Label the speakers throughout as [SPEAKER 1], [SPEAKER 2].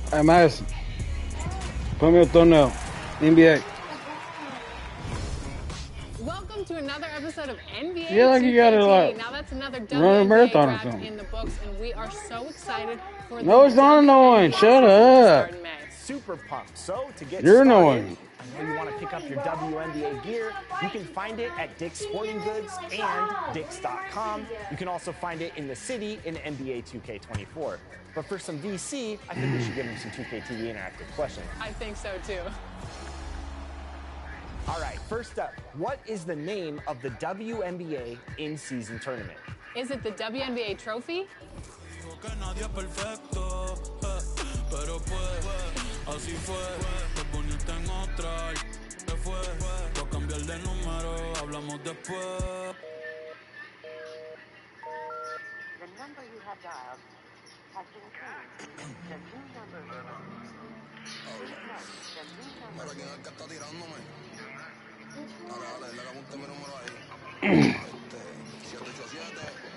[SPEAKER 1] Hey, Madison, put me a thumbnail. NBA.
[SPEAKER 2] Welcome to another episode of NBA
[SPEAKER 1] Yeah, like you gotta,
[SPEAKER 2] 2K
[SPEAKER 1] like,
[SPEAKER 2] Now that's another
[SPEAKER 1] run a
[SPEAKER 2] WNBA
[SPEAKER 1] marathon or
[SPEAKER 2] draft
[SPEAKER 1] something.
[SPEAKER 2] in the books, and we are so excited for
[SPEAKER 1] No,
[SPEAKER 2] the
[SPEAKER 1] it's not annoying.
[SPEAKER 2] WNBA
[SPEAKER 1] Shut
[SPEAKER 2] season to
[SPEAKER 1] up.
[SPEAKER 2] start in May.
[SPEAKER 3] Super pumped. So to get
[SPEAKER 1] You're
[SPEAKER 3] started,
[SPEAKER 1] annoying.
[SPEAKER 3] I know you want to pick up your WNBA gear. You can find it at Dick's Sporting Goods and Dicks.com. You can also find it in the city in NBA 2K24. But for some VC, I think we should give them some 2KTV interactive questions.
[SPEAKER 2] I think so too.
[SPEAKER 3] All right, first up, what is the name of the WNBA in-season tournament?
[SPEAKER 2] Is it the WNBA trophy?
[SPEAKER 4] The number you have dialed has been changed. The new number. Please note, the new number.
[SPEAKER 5] Para quien acá está tirándome. Dale, le hagamos mi número ahí. 787.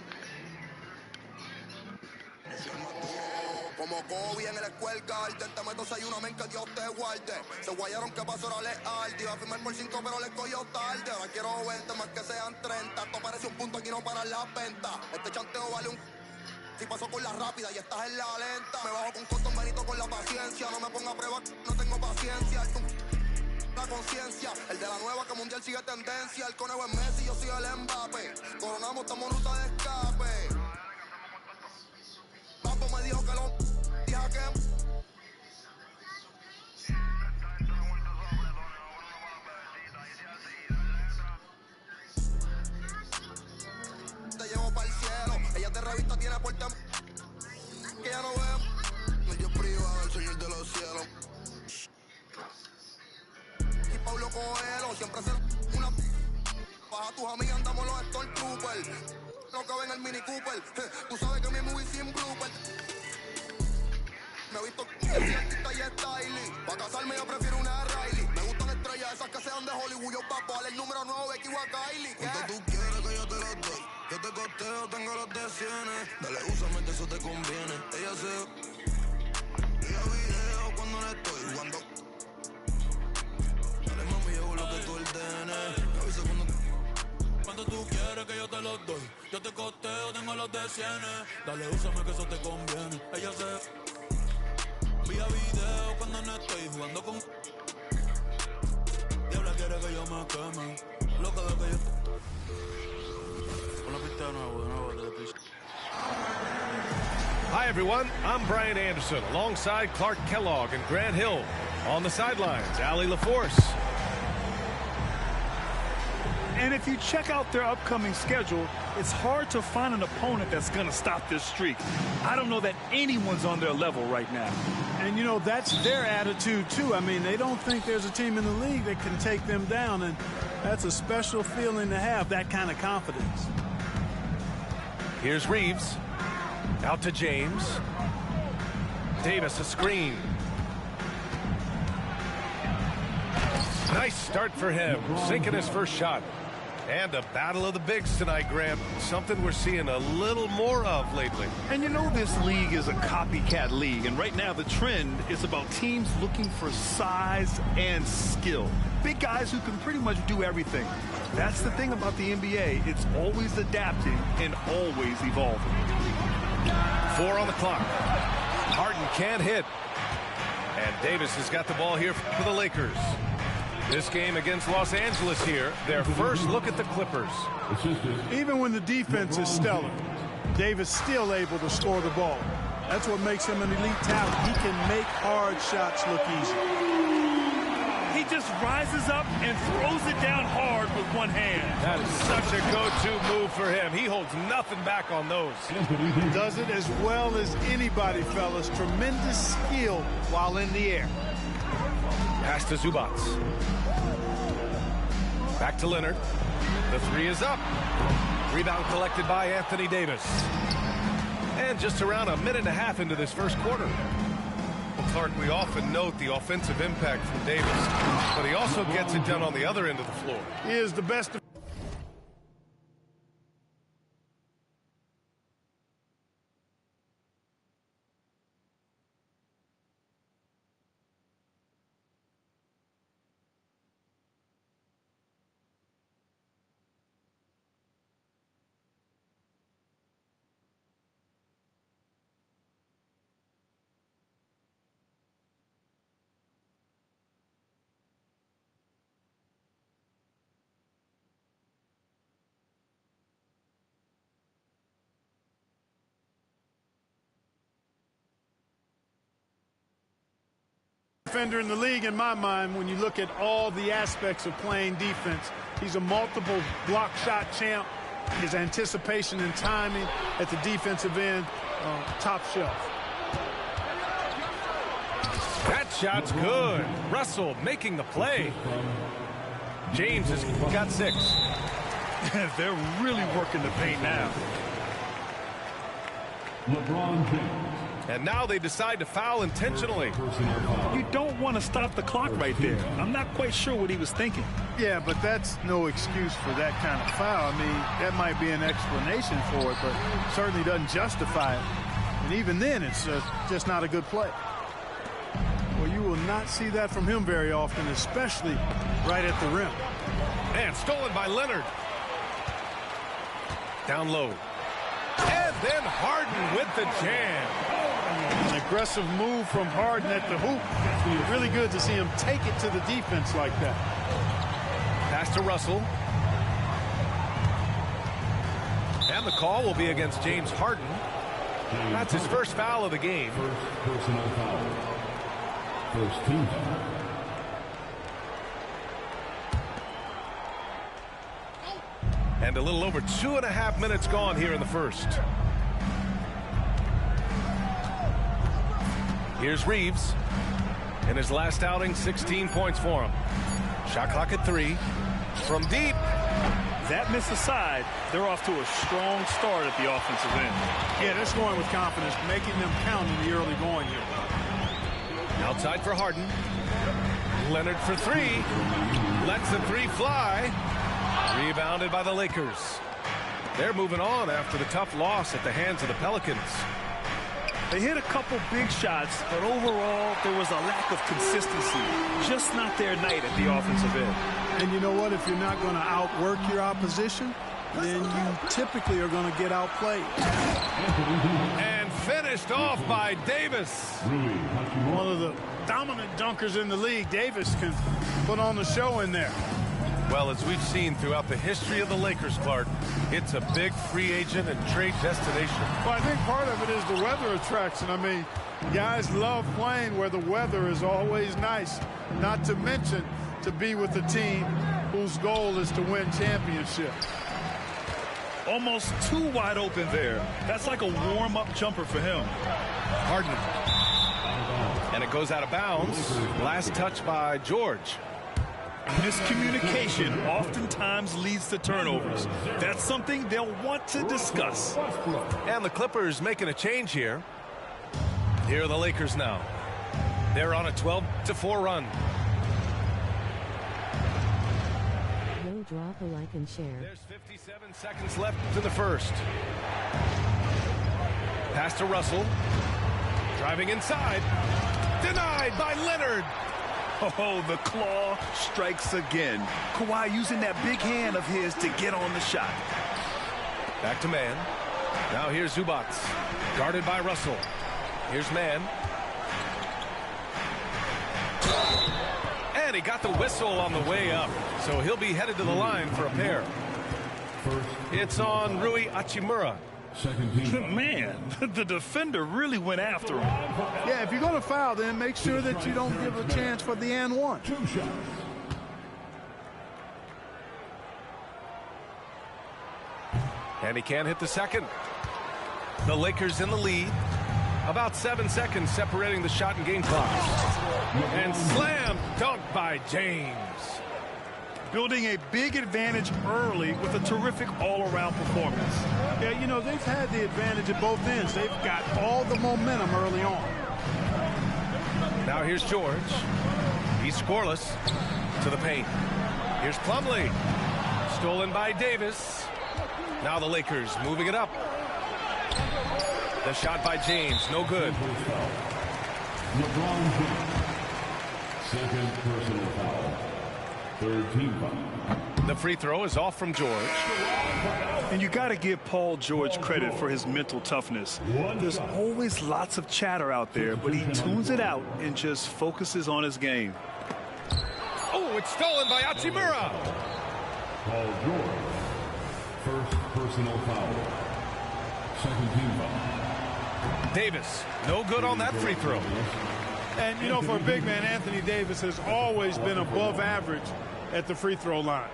[SPEAKER 5] Como Kobe en el Square Garden, te meto 6-1, men, que Dios te guarde. Se guayaron que pasó la leal. Te iba a firmar por 5, pero le cogió tarde. Ahora quiero 20, más que sean 30. Esto parece un punto, aquí no paran las ventas. Este chanteo vale un... Si paso con la rápida y estás en la lenta. Me bajo con cotón, benito con la paciencia. No me ponga a prueba, no tengo paciencia. La conciencia, el de la nueva que mundial sigue tendencia. El conejo es Messi, yo soy el Mbappé. Coronamos, estamos en ruta de escape. Papo me dijo que lo... Dije que... Te llevo para el cielo. Ella de revista tiene puerta... Que ya no veo. Medio privado, el señor de los cielos. Y Pablo Coelho siempre hace una... Baja tus amigas, andamos los Stormtroopers. Lo que ven el Mini Cooper. Tú sabes que mi movie sin blooper. Me he visto que soy artista y styling. Pa' casarme yo prefiero una Riley. Me gustan estrellas esas que sean de Hollywood. Yo papo, dale el número 9, Becky o a Kylie. ¿Cuánto tú quieres que yo te lo doy? Yo te costeo, tengo los de cienes. Dale, úsame, que eso te conviene. Ella se... Ella video cuando le estoy jugando. Dale, mami, llevo lo que tú ordenes. Me avisa
[SPEAKER 6] cuando tú quieres que yo te los doy. Yo te costeo, tengo los de cienes. Dale, úsame que eso te conviene. Ella se... Vía video cuando no estoy jugando con... Diabla quiere que yo me queme. Loca de que yo... Con la pista de nuevo, de pista.
[SPEAKER 7] Hi, everyone. I'm Brian Anderson, alongside Clark Kellogg and Grant Hill. On the sidelines, Allie LaForce.
[SPEAKER 8] And if you check out their upcoming schedule, it's hard to find an opponent that's going to stop this streak. I don't know that anyone's on their level right now.
[SPEAKER 9] And, you know, that's their attitude, too. I mean, they don't think there's a team in the league that can take them down, and that's a special feeling to have, that kind of confidence.
[SPEAKER 7] Here's Reeves. Out to James. Davis, a screen. Nice start for him, sinking his first shot. And a battle of the bigs tonight, Graham. Something we're seeing a little more of lately.
[SPEAKER 8] And you know this league is a copycat league, and right now the trend is about teams looking for size and skill. Big guys who can pretty much do everything. That's the thing about the NBA. It's always adapting and always evolving.
[SPEAKER 7] 4 on the clock. Harden can't hit. And Davis has got the ball here for the Lakers. This game against Los Angeles here, their first look at the Clippers.
[SPEAKER 9] Even when the defense is stellar, Davis still able to score the ball. That's what makes him an elite talent. He can make hard shots look easy.
[SPEAKER 8] He just rises up and throws it down hard with one hand.
[SPEAKER 7] That is such a go-to move for him. He holds nothing back on those.
[SPEAKER 9] Does it as well as anybody, fellas. Tremendous skill while in the air.
[SPEAKER 7] Pass to Zubac. Back to Leonard. The three is up. Rebound collected by Anthony Davis. And just around a minute and a half into this first quarter. Well, Clark, we often note the offensive impact from Davis, but he also gets it done on the other end of the floor.
[SPEAKER 9] He is the best defender in the league in my mind when you look at all the aspects of playing defense. He's a multiple block shot champ. His anticipation and timing at the defensive end, top shelf.
[SPEAKER 7] That shot's good. Russell making the play. James has got 6.
[SPEAKER 8] They're really working the paint now.
[SPEAKER 10] LeBron James.
[SPEAKER 7] And now they decide to foul intentionally.
[SPEAKER 8] You don't want to stop the clock right there. I'm not quite sure what he was thinking.
[SPEAKER 9] Yeah, but that's no excuse for that kind of foul. I mean, that might be an explanation for it, but certainly doesn't justify it. And even then, it's just not a good play. Well, you will not see that from him very often, especially right at the rim.
[SPEAKER 7] And stolen by Leonard. Down low. And then Harden with the jam.
[SPEAKER 9] An aggressive move from Harden at the hoop. Really good to see him take it to the defense like that.
[SPEAKER 7] Pass to Russell. And the call will be against James Harden. That's his first foul of the game.
[SPEAKER 10] First personal foul. First team foul.
[SPEAKER 7] And a little over 2.5 minutes gone here in the first. Here's Reeves. In his last outing, 16 points for him. Shot clock at 3. From deep.
[SPEAKER 8] That miss aside, they're off to a strong start at the offensive end.
[SPEAKER 9] Yeah, they're scoring with confidence, making them count in the early going here.
[SPEAKER 7] Outside for Harden. Leonard for 3. Lets the 3 fly. Rebounded by the Lakers. They're moving on after the tough loss at the hands of the Pelicans.
[SPEAKER 8] They hit a couple big shots, but overall, there was a lack of consistency. Just not their night at the offensive end.
[SPEAKER 9] And you know what? If you're not going to outwork your opposition, then you typically are going to get outplayed.
[SPEAKER 7] And finished off by Davis.
[SPEAKER 9] One of the dominant dunkers in the league. Davis can put on the show in there.
[SPEAKER 7] Well, as we've seen throughout the history of the Lakers, Clark, it's a big free agent and trade destination.
[SPEAKER 9] Well, I think part of it is the weather attraction. I mean, guys love playing where the weather is always nice, not to mention to be with a team whose goal is to win championships.
[SPEAKER 8] Almost too wide open there. That's like a warm-up jumper for him.
[SPEAKER 7] Harden. And it goes out of bounds. Last touch by George.
[SPEAKER 8] Miscommunication oftentimes leads to turnovers. That's something they'll want to discuss.
[SPEAKER 7] And the Clippers making a change here. Here are the Lakers now. They're on a 12-4 run.
[SPEAKER 11] No drop a like and share.
[SPEAKER 7] There's 57 seconds left in the first. Pass to Russell. Driving inside. Denied by Leonard.
[SPEAKER 8] Oh, the claw strikes again. Kawhi using that big hand of his to get on the shot.
[SPEAKER 7] Back to man. Now here's Zubac. Guarded by Russell. Here's man. And he got the whistle on the way up. So he'll be headed to the line for a pair. It's on Rui Hachimura.
[SPEAKER 8] Man, the defender really went after him.
[SPEAKER 9] Yeah, if you're going to foul, then make sure that you don't give a chance for the and one.
[SPEAKER 7] And he can't hit the second. The Lakers in the lead. About 7 seconds separating the shot and game clock. And slam dunk by James.
[SPEAKER 8] Building a big advantage early with a terrific all-around performance.
[SPEAKER 9] Yeah, you know, they've had the advantage at both ends. They've got all the momentum early on.
[SPEAKER 7] Now here's George. He's scoreless to the paint. Here's Plumlee. Stolen by Davis. Now the Lakers moving it up. The shot by James, no good.
[SPEAKER 10] LeBron James. Second personal foul. Third team foul.
[SPEAKER 7] The free throw is off from George.
[SPEAKER 8] And you got to give Paul George credit for his mental toughness. There's always lots of chatter out there, but he tunes it out and just focuses on his game.
[SPEAKER 7] Oh, it's stolen by Hachimura.
[SPEAKER 10] Paul George. First personal foul. Second team foul.
[SPEAKER 7] Davis, no good on that free throw.
[SPEAKER 9] And, you know, for a big man, Anthony Davis has always been above average at the free throw line.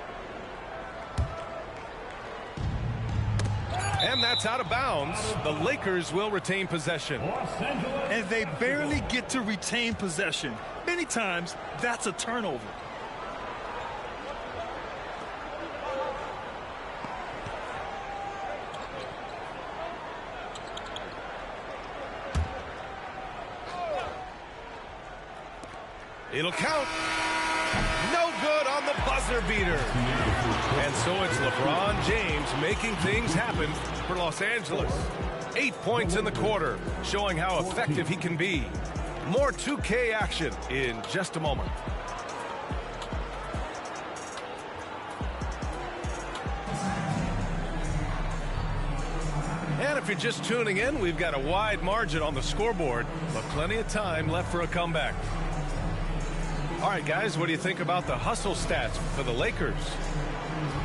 [SPEAKER 7] And that's out of bounds. The Lakers will retain possession.
[SPEAKER 8] And they barely get to retain possession. Many times, that's a turnover.
[SPEAKER 7] It'll count. No good on the buzzer beater. And so it's LeBron James making things happen for Los Angeles. 8 points in the quarter, showing how effective he can be. More 2K action in just a moment. And if you're just tuning in, we've got a wide margin on the scoreboard, but plenty of time left for a comeback. All right, guys, what do you think about the hustle stats for the Lakers?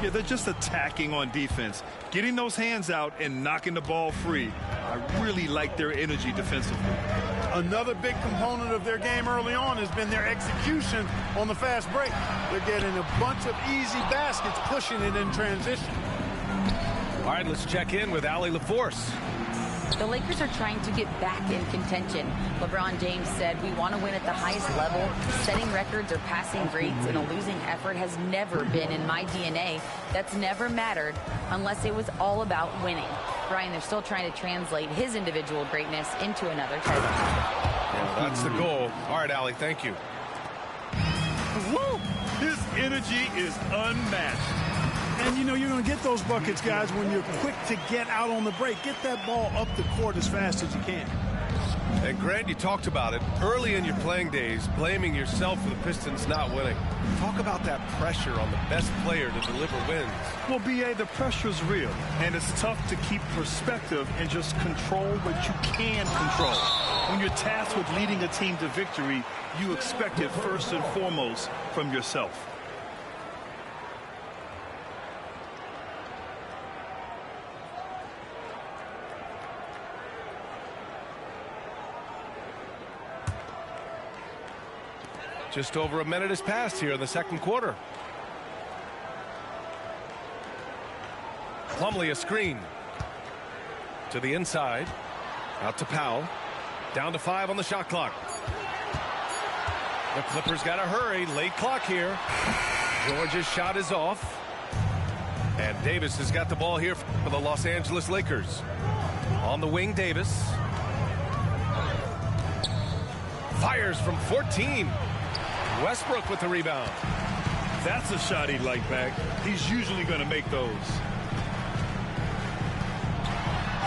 [SPEAKER 8] Yeah, they're just attacking on defense, getting those hands out and knocking the ball free. I really like their energy defensively.
[SPEAKER 9] Another big component of their game early on has been their execution on the fast break. They're getting a bunch of easy baskets, pushing it in transition.
[SPEAKER 7] All right, let's check in with Allie LaForce.
[SPEAKER 12] The Lakers are trying to get back in contention. LeBron James said, "We want to win at the highest level. Setting records or passing grades in a losing effort has never been in my DNA. That's never mattered unless it was all about winning." Brian, they're still trying to translate his individual greatness into another title.
[SPEAKER 7] Yeah, that's the goal. All right, Allie, thank you.
[SPEAKER 8] Woo! His energy is unmatched.
[SPEAKER 9] And, you know, you're going to get those buckets, guys, when you're quick to get out on the break. Get that ball up the court as fast as you can.
[SPEAKER 7] And, Grant, you talked about it early in your playing days, blaming yourself for the Pistons not winning. Talk about that pressure on the best player to deliver wins.
[SPEAKER 8] Well, B.A., the pressure's real, and it's tough to keep perspective and just control what you can control. When you're tasked with leading a team to victory, you expect it first and foremost from yourself.
[SPEAKER 7] Just over a minute has passed here in the second quarter. Plumlee a screen. To the inside. Out to Powell. Down to 5 on the shot clock. The Clippers got to hurry. Late clock here. George's shot is off. And Davis has got the ball here for the Los Angeles Lakers. On the wing, Davis. Fires from 14. Westbrook with the rebound.
[SPEAKER 8] That's a shot he'd like back. He's usually going to make those.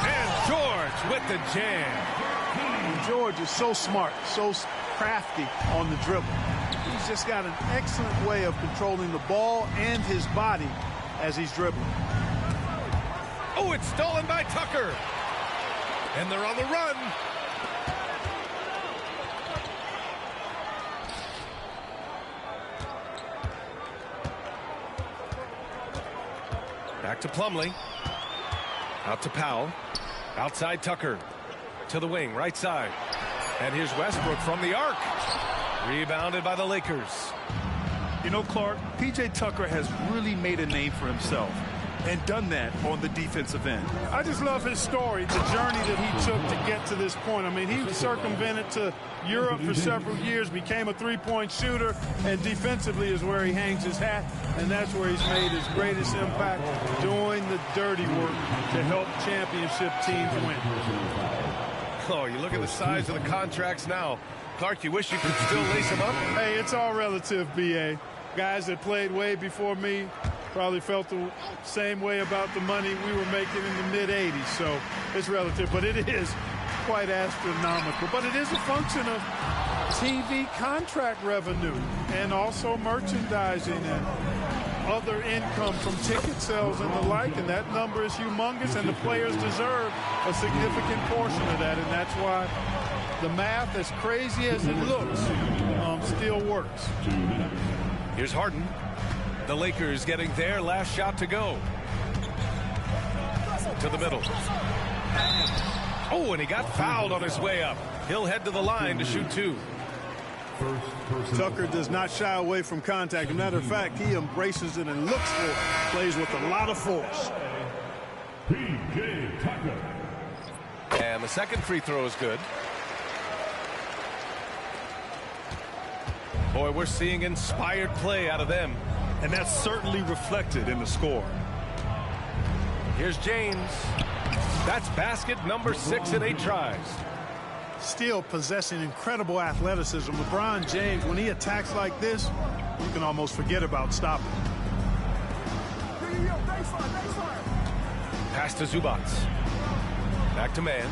[SPEAKER 7] And George with the jam.
[SPEAKER 9] George is so smart, so crafty on the dribble. He's just got an excellent way of controlling the ball and his body as he's dribbling.
[SPEAKER 7] Oh, it's stolen by Tucker. And they're on the run. Back to Plumlee. Out to Powell. Outside Tucker. To the wing, right side. And here's Westbrook from the arc. Rebounded by the Lakers.
[SPEAKER 8] You know, Clark, P.J. Tucker has really made a name for himself and done that on the defensive end.
[SPEAKER 9] I just love his story, the journey that he took to get to this point. I mean, he circumvented to Europe for several years, became a three-point shooter, and defensively is where he hangs his hat, and that's where he's made his greatest impact, doing the dirty work to help championship teams win.
[SPEAKER 7] Oh, you look at the size of the contracts now. Clark, you wish you could still lace them up?
[SPEAKER 9] Hey, it's all relative, B.A. Guys that played way before me probably felt the same way about the money we were making in the mid-'80s, so it's relative, but it is quite astronomical. But it is a function of TV contract revenue and also merchandising and other income from ticket sales and the like, and that number is humongous, and the players deserve a significant portion of that, and that's why the math, as crazy as it looks, still works.
[SPEAKER 7] Here's Harden. The Lakers getting their last shot to go. To the middle. Oh, and he got fouled on his way up. He'll head to the line to shoot 2.
[SPEAKER 9] Tucker does not shy away from contact. As a matter of fact, he embraces it and looks for it. Plays with a lot of force.
[SPEAKER 10] P.J. Tucker.
[SPEAKER 7] And the second free throw is good. Boy, we're seeing inspired play out of them.
[SPEAKER 8] And that's certainly reflected in the score.
[SPEAKER 7] Here's James. That's basket number 6 in 8 tries.
[SPEAKER 9] Still possessing incredible athleticism. LeBron James, when he attacks like this, you can almost forget about stopping.
[SPEAKER 7] Pass to Zubac. Back to man.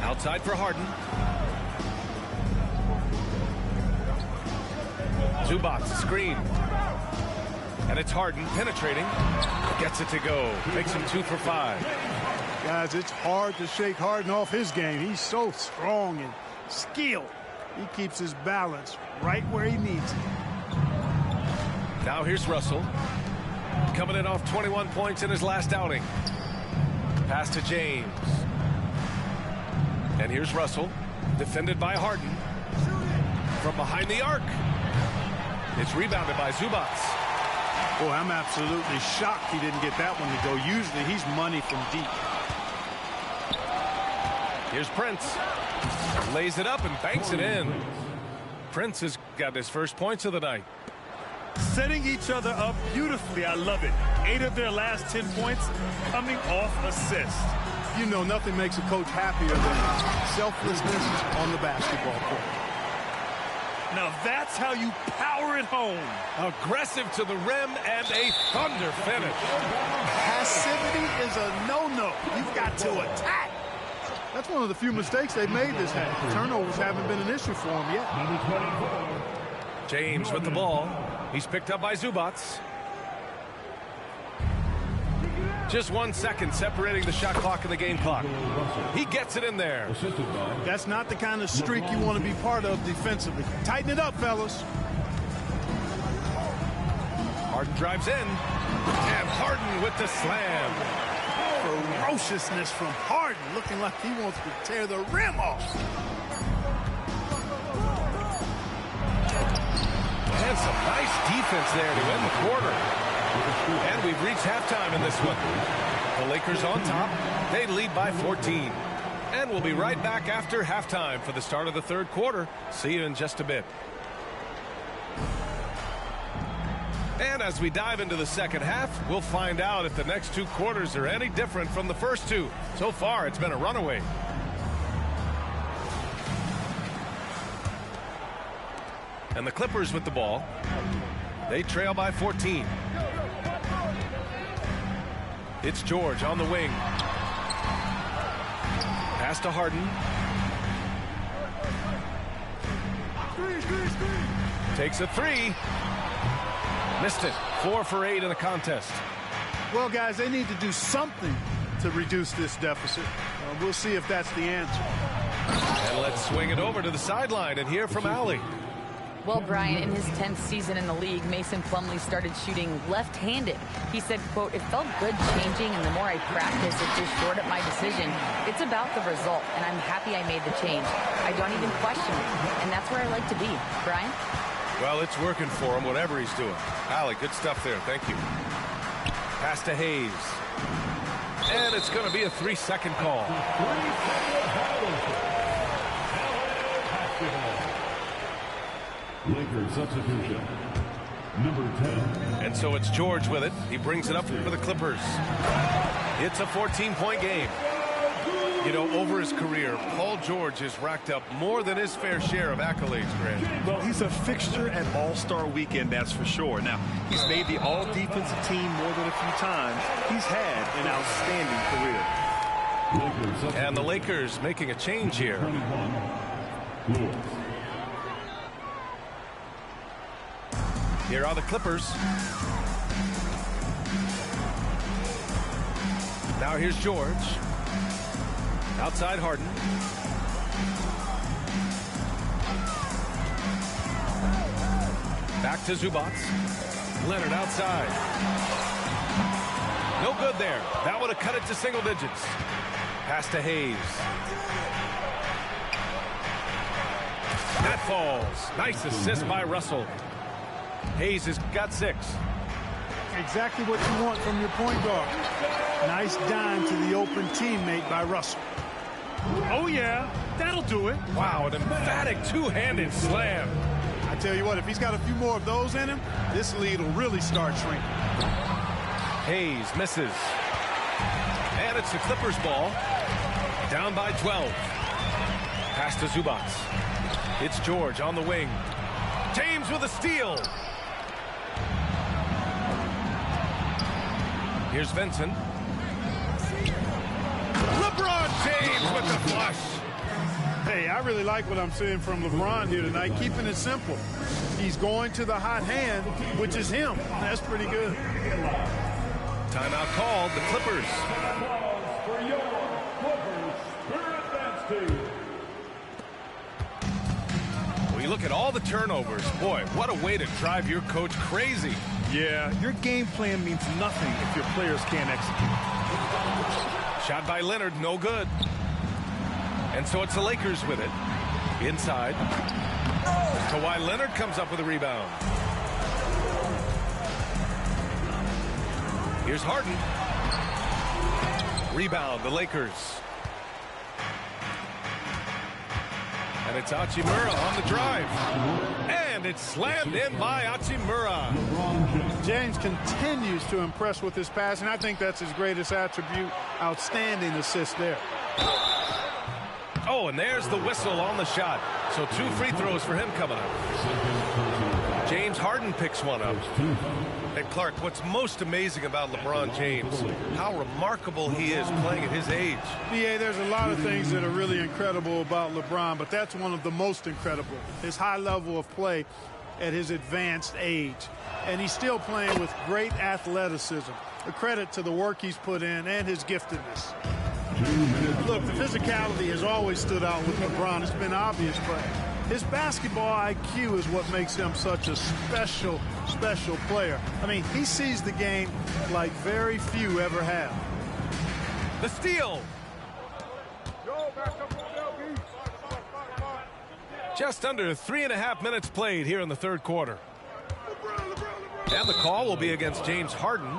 [SPEAKER 7] Outside for Harden. Zubac screen. And it's Harden penetrating. Gets it to go. Makes him 2 for 5.
[SPEAKER 9] Guys, it's hard to shake Harden off his game. He's so strong and skilled. He keeps his balance right where he needs it.
[SPEAKER 7] Now here's Russell. Coming in off 21 points in his last outing. Pass to James. And here's Russell. Defended by Harden. From behind the arc. It's rebounded by Zubac.
[SPEAKER 9] Boy, I'm absolutely shocked he didn't get that one to go. Usually he's money from deep.
[SPEAKER 7] Here's Prince. Lays it up and banks it in. Prince has got his first points of the night.
[SPEAKER 8] Setting each other up beautifully. I love it. 8 of their last 10 points coming off assists.
[SPEAKER 9] You know, nothing makes a coach happier than selflessness on the basketball court.
[SPEAKER 8] Now that's how you power it home.
[SPEAKER 7] Aggressive to the rim and a thunder finish.
[SPEAKER 9] Passivity is a no-no. You've got to attack. That's one of the few mistakes they've made this half. Turnovers haven't been an issue for them yet.
[SPEAKER 7] James with the ball. He's picked up by Zubac. Just 1 second separating the shot clock and the game clock. He gets it in there.
[SPEAKER 9] That's not the kind of streak you want to be part of defensively. Tighten it up, fellas.
[SPEAKER 7] Harden drives in. And Harden with the slam.
[SPEAKER 9] Ferociousness from Harden, looking like he wants to tear the rim off.
[SPEAKER 7] And some nice defense there to end the quarter. And we've reached halftime in this one. The Lakers on top. They lead by 14. And we'll be right back after halftime for the start of the third quarter. See you in just a bit. And as we dive into the second half, we'll find out if the next 2 quarters are any different from the first 2. So far, it's been a runaway. And the Clippers with the ball. They trail by 14. It's George on the wing. Pass to Harden. Takes a 3. Missed it. 4 for 8 in the contest.
[SPEAKER 9] Well, guys, they need to do something to reduce this deficit. We'll see if that's the answer.
[SPEAKER 7] And let's swing it over to the sideline and hear from Allie.
[SPEAKER 12] Well, Brian, in his 10th season in the league, Mason Plumlee started shooting left-handed. He said, quote, "It felt good changing, and the more I practice, it just shored up my decision. It's about the result, and I'm happy I made the change. I don't even question it, and that's where I like to be." Brian?
[SPEAKER 7] Well, it's working for him, whatever he's doing. Allie, good stuff there. Thank you. Pass to Hayes. And it's going to be a 3-second call.
[SPEAKER 10] Lakers substitution. Number 10.
[SPEAKER 7] And so it's George with it. He brings it up for the Clippers. It's a 14-point game. You know, over his career, Paul George has racked up more than his fair share of accolades, Grant.
[SPEAKER 8] Well, he's a fixture at All-Star Weekend, that's for sure. Now, he's made the All-Defensive Team more than a few times. He's had an outstanding career.
[SPEAKER 7] And the Lakers making a change here. Here are the Clippers. Now here's George. Outside Harden. Back to Zubac. Leonard outside. No good there. That would have cut it to single digits. Pass to Hayes. That falls. Nice assist by Russell. Hayes has got 6.
[SPEAKER 9] Exactly what you want from your point guard. Nice dime to the open teammate by Russell.
[SPEAKER 8] Oh, yeah, that'll do it.
[SPEAKER 7] Wow, an emphatic two-handed slam.
[SPEAKER 9] I tell you what, if he's got a few more of those in him, this lead will really start shrinking.
[SPEAKER 7] Hayes misses. And it's the Clippers ball. Down by 12. Pass to Zubac. It's George on the wing. James with a steal. Here's Vincent. LeBron James with the flush.
[SPEAKER 9] Hey, I really like what I'm seeing from LeBron here tonight, keeping it simple. He's going to the hot hand, which is him. That's pretty good.
[SPEAKER 7] Timeout called, the Clippers.
[SPEAKER 10] For your Clippers Spirit Dance Team.
[SPEAKER 7] Well, you look at all the turnovers. Boy, what a way to drive your coach crazy.
[SPEAKER 8] Yeah, your game plan means nothing if your players can't execute.
[SPEAKER 7] Shot by Leonard, no good. And so it's the Lakers with it. Inside. Kawhi Leonard comes up with a rebound. Here's Harden. Rebound, the Lakers. And it's Hachimura on the drive. And it's slammed in by Hachimura.
[SPEAKER 9] James continues to impress with his passing. I think that's his greatest attribute. Outstanding assist there.
[SPEAKER 7] Oh, and there's the whistle on the shot. So 2 free throws for him coming up. James Harden picks one up. And Clark, what's most amazing about LeBron James, how remarkable he is playing at his age.
[SPEAKER 9] BA, there's a lot of things that are really incredible about LeBron, but that's one of the most incredible. His high level of play at his advanced age. And he's still playing with great athleticism. A credit to the work he's put in and his giftedness. Look, the physicality has always stood out with LeBron. It's been obvious, but his basketball IQ is what makes him such a special player. I mean, he sees the game like very few ever have.
[SPEAKER 7] The steal. Just under 3.5 minutes played here in the third quarter. And the call will be against James Harden.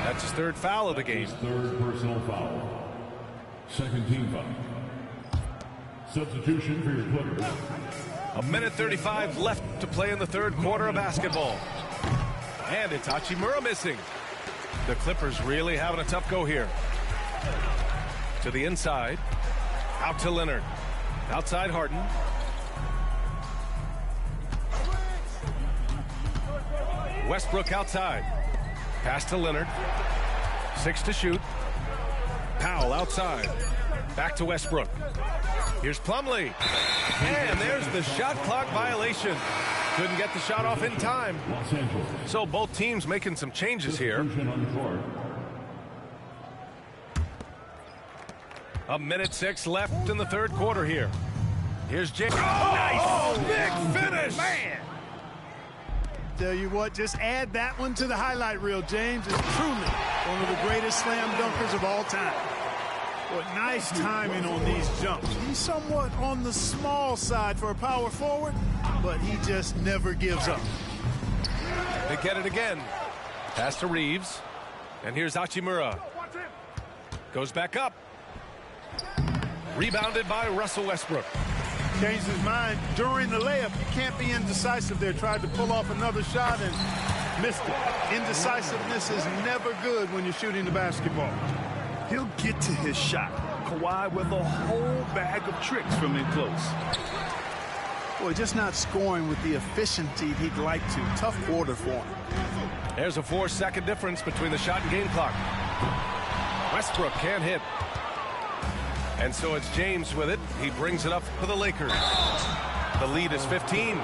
[SPEAKER 7] That's his 3rd foul of the game.
[SPEAKER 10] Third personal foul. Second team foul. Substitution for your Clippers.
[SPEAKER 7] 1:35 left to play in the third quarter of basketball. And it's Hachimura missing. The Clippers really having a tough go here. To the inside. Out to Leonard. Outside Harden. Westbrook outside. Pass to Leonard. 6 to shoot. Powell outside. Back to Westbrook. Here's Plumlee. And there's the shot clock violation. Couldn't get the shot off in time. So both teams making some changes here. 1:06 left in the third quarter here. Here's James. Oh, nice! Big finish! Man!
[SPEAKER 9] Tell you what, just add that one to the highlight reel. James is truly one of the greatest slam dunkers of all time. What nice timing on these jumps. He's somewhat on the small side for a power forward, but he just never gives up.
[SPEAKER 7] They get it again. Pass to Reeves. And here's Hachimura. Goes back up. Rebounded by Russell Westbrook.
[SPEAKER 9] Changed his mind during the layup. You can't be indecisive there. Tried to pull off another shot and missed it. Indecisiveness is never good when you're shooting the basketball.
[SPEAKER 8] He'll get to his shot. Kawhi with a whole bag of tricks from in close.
[SPEAKER 9] Boy, just not scoring with the efficiency he'd like to. Tough quarter for him.
[SPEAKER 7] There's a 4-second difference between the shot and game clock. Westbrook can't hit. And so it's James with it. He brings it up for the Lakers. The lead is 15.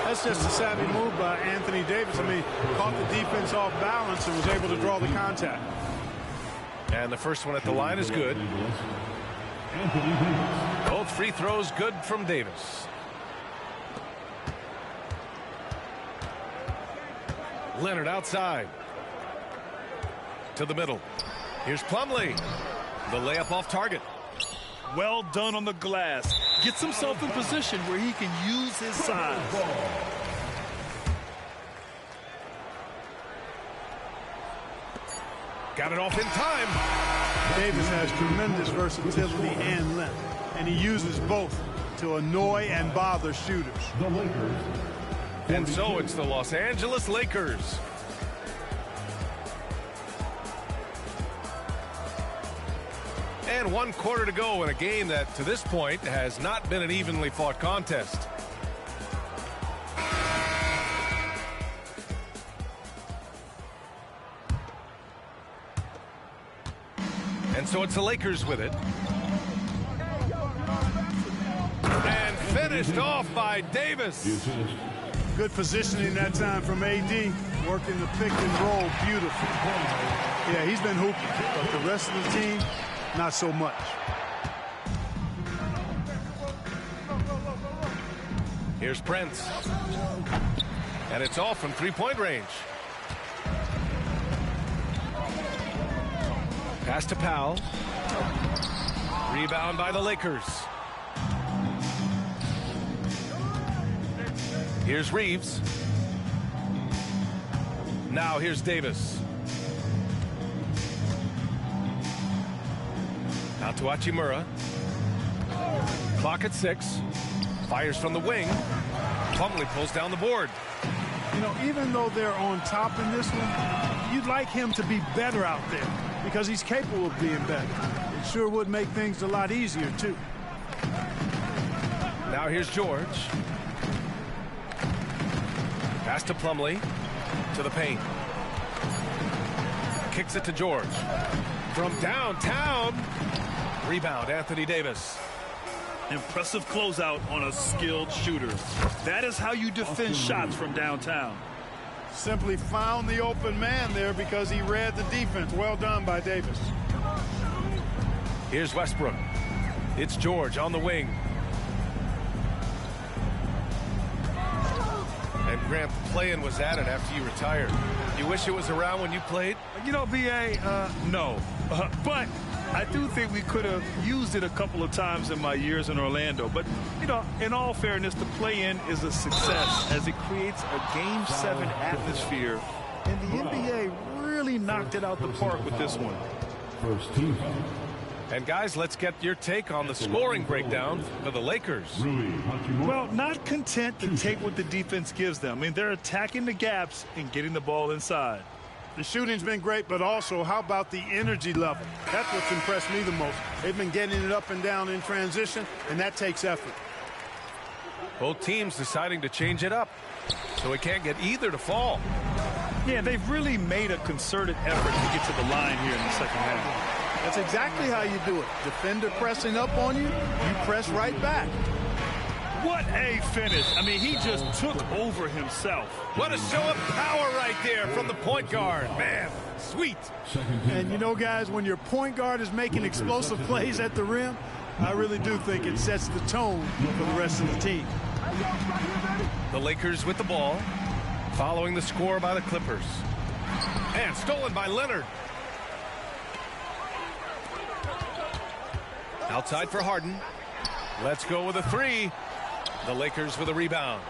[SPEAKER 9] That's just a savvy move by Anthony Davis. I mean, caught the defense off balance and was able to draw the contact.
[SPEAKER 7] And the first one at the line is good. Both free throws good from Davis. Leonard outside. To the middle. Here's Plumlee. The layup off target.
[SPEAKER 8] Well done on the glass. Gets himself in position where he can use his size.
[SPEAKER 7] Got it off in time.
[SPEAKER 9] Davis has tremendous versatility and length, and he uses both to annoy and bother shooters.
[SPEAKER 10] The Lakers.
[SPEAKER 7] And so it's the Los Angeles Lakers. And 1 quarter to go in a game that, to this point, has not been an evenly fought contest. And so it's the Lakers with it. And finished off by Davis.
[SPEAKER 9] Good positioning that time from AD. Working the pick and roll beautiful. Yeah, he's been hooping, but the rest of the team, not so much.
[SPEAKER 7] Here's Prince. And it's all from three-point range. Pass to Powell. Rebound by the Lakers. Here's Reeves. Now here's Davis. Out to Hachimura. Clock at 6. Fires from the wing. Plumlee pulls down the board.
[SPEAKER 9] You know, even though they're on top in this one, you'd like him to be better out there because he's capable of being better. It sure would make things a lot easier, too.
[SPEAKER 7] Now here's George. Pass to Plumlee. To the paint. Kicks it to George. From downtown. Rebound, Anthony Davis.
[SPEAKER 8] Impressive closeout on a skilled shooter. That is how you defend shots from downtown.
[SPEAKER 9] Simply found the open man there because he read the defense. Well done by Davis.
[SPEAKER 7] Here's Westbrook. It's George on the wing. And Grant, playing was at it after you retired. You wish it was around when you played?
[SPEAKER 8] You know, B.A., no. But I do think we could have used it a couple of times in my years in Orlando. But, you know, in all fairness, the play-in is a success as it creates a Game 7 atmosphere. And the NBA really knocked it out the park with this one.
[SPEAKER 10] First team.
[SPEAKER 7] And guys, let's get your take on the scoring breakdown for the Lakers.
[SPEAKER 8] Well, not content to take what the defense gives them. I mean, they're attacking the gaps and getting the ball inside.
[SPEAKER 9] The shooting's been great, but also how about the energy level? That's what's impressed me the most. They've been getting it up and down in transition, and that takes effort.
[SPEAKER 7] Both teams deciding to change it up, so it can't get either to fall.
[SPEAKER 8] Yeah, they've really made a concerted effort to get to the line here in the second half.
[SPEAKER 9] That's exactly how you do it. Defender pressing up on you, you press right back.
[SPEAKER 8] What a finish. I mean, he just took over himself.
[SPEAKER 7] What a show of power right there from the point guard. Man, sweet.
[SPEAKER 9] And you know, guys, when your point guard is making explosive plays at the rim, I really do think it sets the tone for the rest of the team.
[SPEAKER 7] The Lakers with the ball, following the score by the Clippers. And stolen by Leonard. Outside for Harden. Let's go with a 3. The Lakers with a rebound.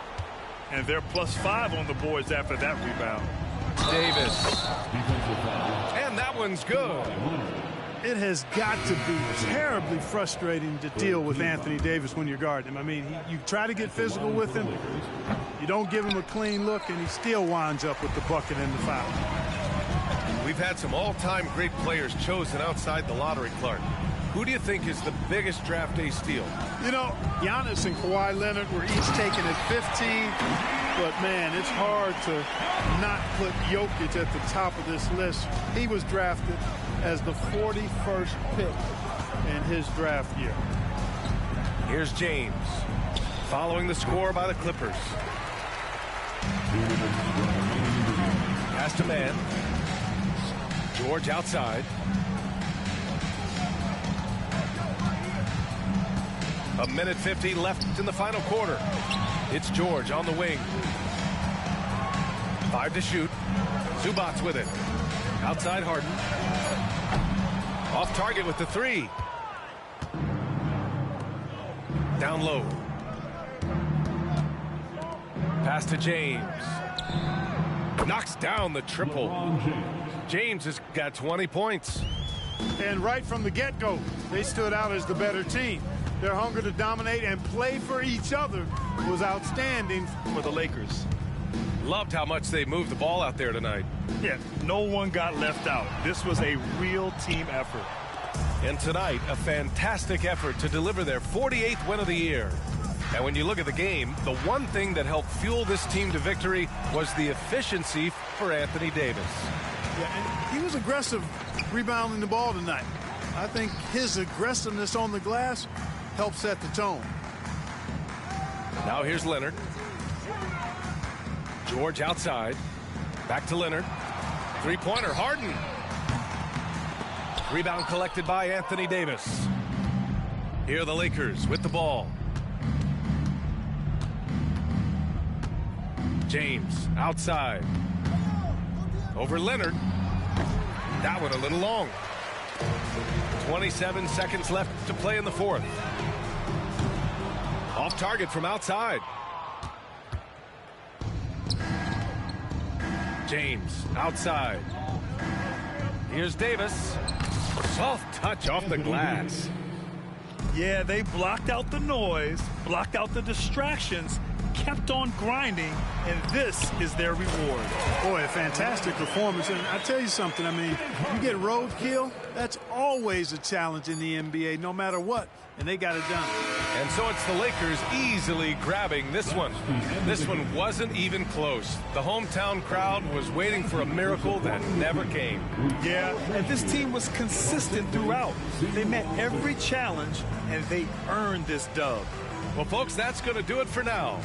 [SPEAKER 8] And they're +5 on the boards after that rebound.
[SPEAKER 7] Davis. And that one's good.
[SPEAKER 9] It has got to be terribly frustrating to deal with Anthony Davis when you're guarding him. I mean, you try to get physical with him. You don't give him a clean look, and he still winds up with the bucket and the foul.
[SPEAKER 7] We've had some all-time great players chosen outside the lottery, Clark. Who do you think is the biggest draft day steal?
[SPEAKER 9] You know, Giannis and Kawhi Leonard were each taken at 15, but man, it's hard to not put Jokic at the top of this list. He was drafted as the 41st pick in his draft year.
[SPEAKER 7] Here's James, following the score by the Clippers. Pass to man. George outside. A minute 50 left in the final quarter. It's George on the wing. 5 to shoot. Zubats with it. Outside Harden. Off target with the 3. Down low. Pass to James. Knocks down the triple. James has got 20 points.
[SPEAKER 9] And right from the get-go, they stood out as the better team. Their hunger to dominate and play for each other was outstanding for the Lakers.
[SPEAKER 7] Loved how much they moved the ball out there tonight.
[SPEAKER 8] Yeah, no one got left out. This was a real team effort.
[SPEAKER 7] And tonight, a fantastic effort to deliver their 48th win of the year. And when you look at the game, the one thing that helped fuel this team to victory was the efficiency for Anthony Davis.
[SPEAKER 9] Yeah, and he was aggressive rebounding the ball tonight. I think his aggressiveness on the glass helped set the tone.
[SPEAKER 7] Now here's Leonard. George outside. Back to Leonard. Three-pointer, Harden. Rebound collected by Anthony Davis. Here are the Lakers with the ball. James outside. Over Leonard. That one a little long. 27 seconds left to play in the fourth. Off target from outside. James outside. Here's Davis. Soft touch off the glass.
[SPEAKER 8] Yeah, they blocked out the noise, blocked out the distractions, kept on grinding, and this is their reward.
[SPEAKER 9] Boy, a fantastic performance. And I tell you something, I mean, you get roadkill, that's always a challenge in the NBA, no matter what, and they got it done.
[SPEAKER 7] And so it's the Lakers easily grabbing this one. This one wasn't even close. The hometown crowd was waiting for a miracle that never came.
[SPEAKER 8] Yeah, and this team was consistent throughout. They met every challenge, and they earned this dub.
[SPEAKER 7] Well, folks, that's going to do it for now.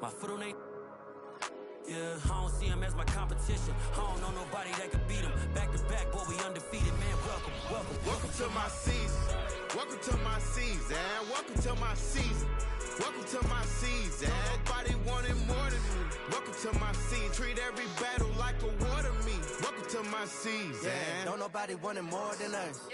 [SPEAKER 6] My foot on they. Yeah, I don't see him as my competition. I don't know nobody that could beat him. Back to back, boy, we undefeated, man.
[SPEAKER 13] Welcome to my season. Welcome to my season. Welcome to my season. Welcome to my season. Nobody wanted more than me. Welcome to my season. Treat every battle like a war to me. Welcome to my season.
[SPEAKER 14] Yeah, don't nobody want it more than us.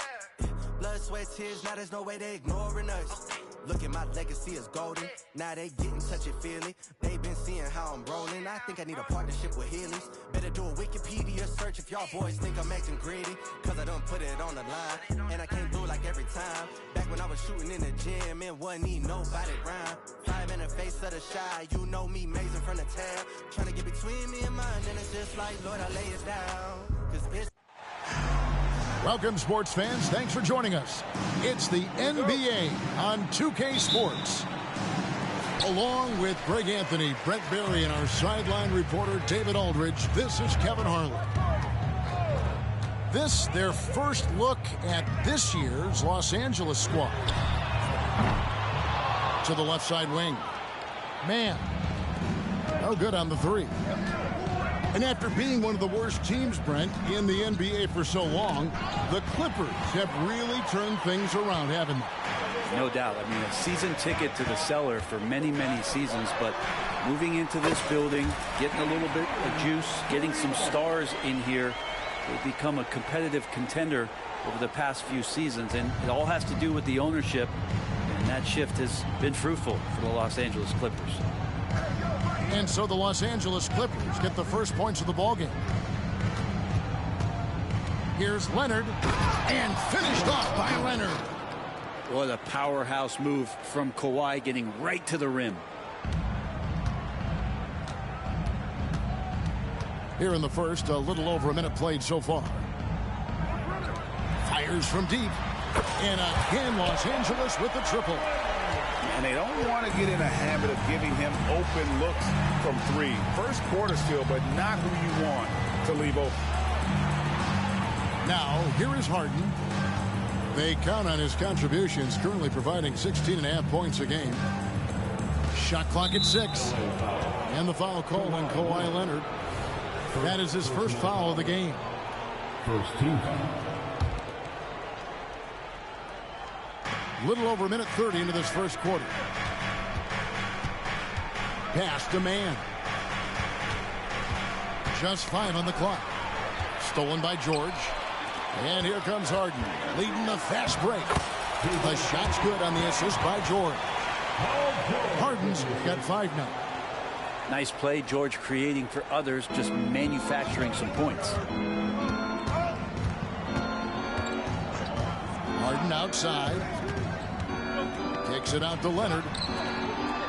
[SPEAKER 14] Blood, sweat, tears, now there's no way they ignoring us. Look at my legacy is golden. Now they getting touchy-feely. They been seeing how I'm rolling. I think I need a partnership with Heelys. Better do a Wikipedia search if y'all boys think I'm acting greedy. Cause I done put it on the line. And I can't do it like every time. Back when I was shooting in the gym, it wasn't need nobody rhyme. 5 in the face of the shy. You know me, mazing from the tab. Trying to get between me and mine. And it's just like, Lord, I lay it down. Cause it's
[SPEAKER 15] Welcome, sports fans. Thanks for joining us. It's the NBA on 2K Sports. Along with Greg Anthony, Brent Barry, and our sideline reporter, David Aldridge, this is Kevin Harlan. This, their first look at this year's Los Angeles squad. To the left side wing. Man, no good on the three. And after being one of the worst teams, Brent, in the NBA for so long, the Clippers have really turned things around, haven't they?
[SPEAKER 16] No doubt. I mean, a season ticket to the cellar for many, many seasons, but moving into this building, getting a little bit of juice, getting some stars in here, they've become a competitive contender over the past few seasons, and it all has to do with the ownership, and that shift has been fruitful for the Los Angeles Clippers.
[SPEAKER 15] And so the Los Angeles Clippers get the first points of the ballgame. Here's Leonard, and finished off by Leonard.
[SPEAKER 16] What a powerhouse move from Kawhi, getting right to the rim.
[SPEAKER 15] Here in the first, a little over a minute played so far. Fires from deep. And again, Los Angeles with the triple.
[SPEAKER 17] And they don't want to get in a habit of giving him open looks from three. First quarter still, but not who you want to leave open.
[SPEAKER 15] Now, here is Harden. They count on his contributions, currently providing 16.5 points a game. Shot clock at 6. And the foul call on Kawhi Leonard. That is his first foul of the game.
[SPEAKER 10] First team.
[SPEAKER 15] Little over a minute 30 into this first quarter. Pass to man. Just 5 on the clock. Stolen by George. And here comes Harden, leading the fast break. The shot's good on the assist by George. Harden's got 5 now.
[SPEAKER 16] Nice play, George creating for others, just manufacturing some points.
[SPEAKER 15] Harden outside. Kicks it out to Leonard.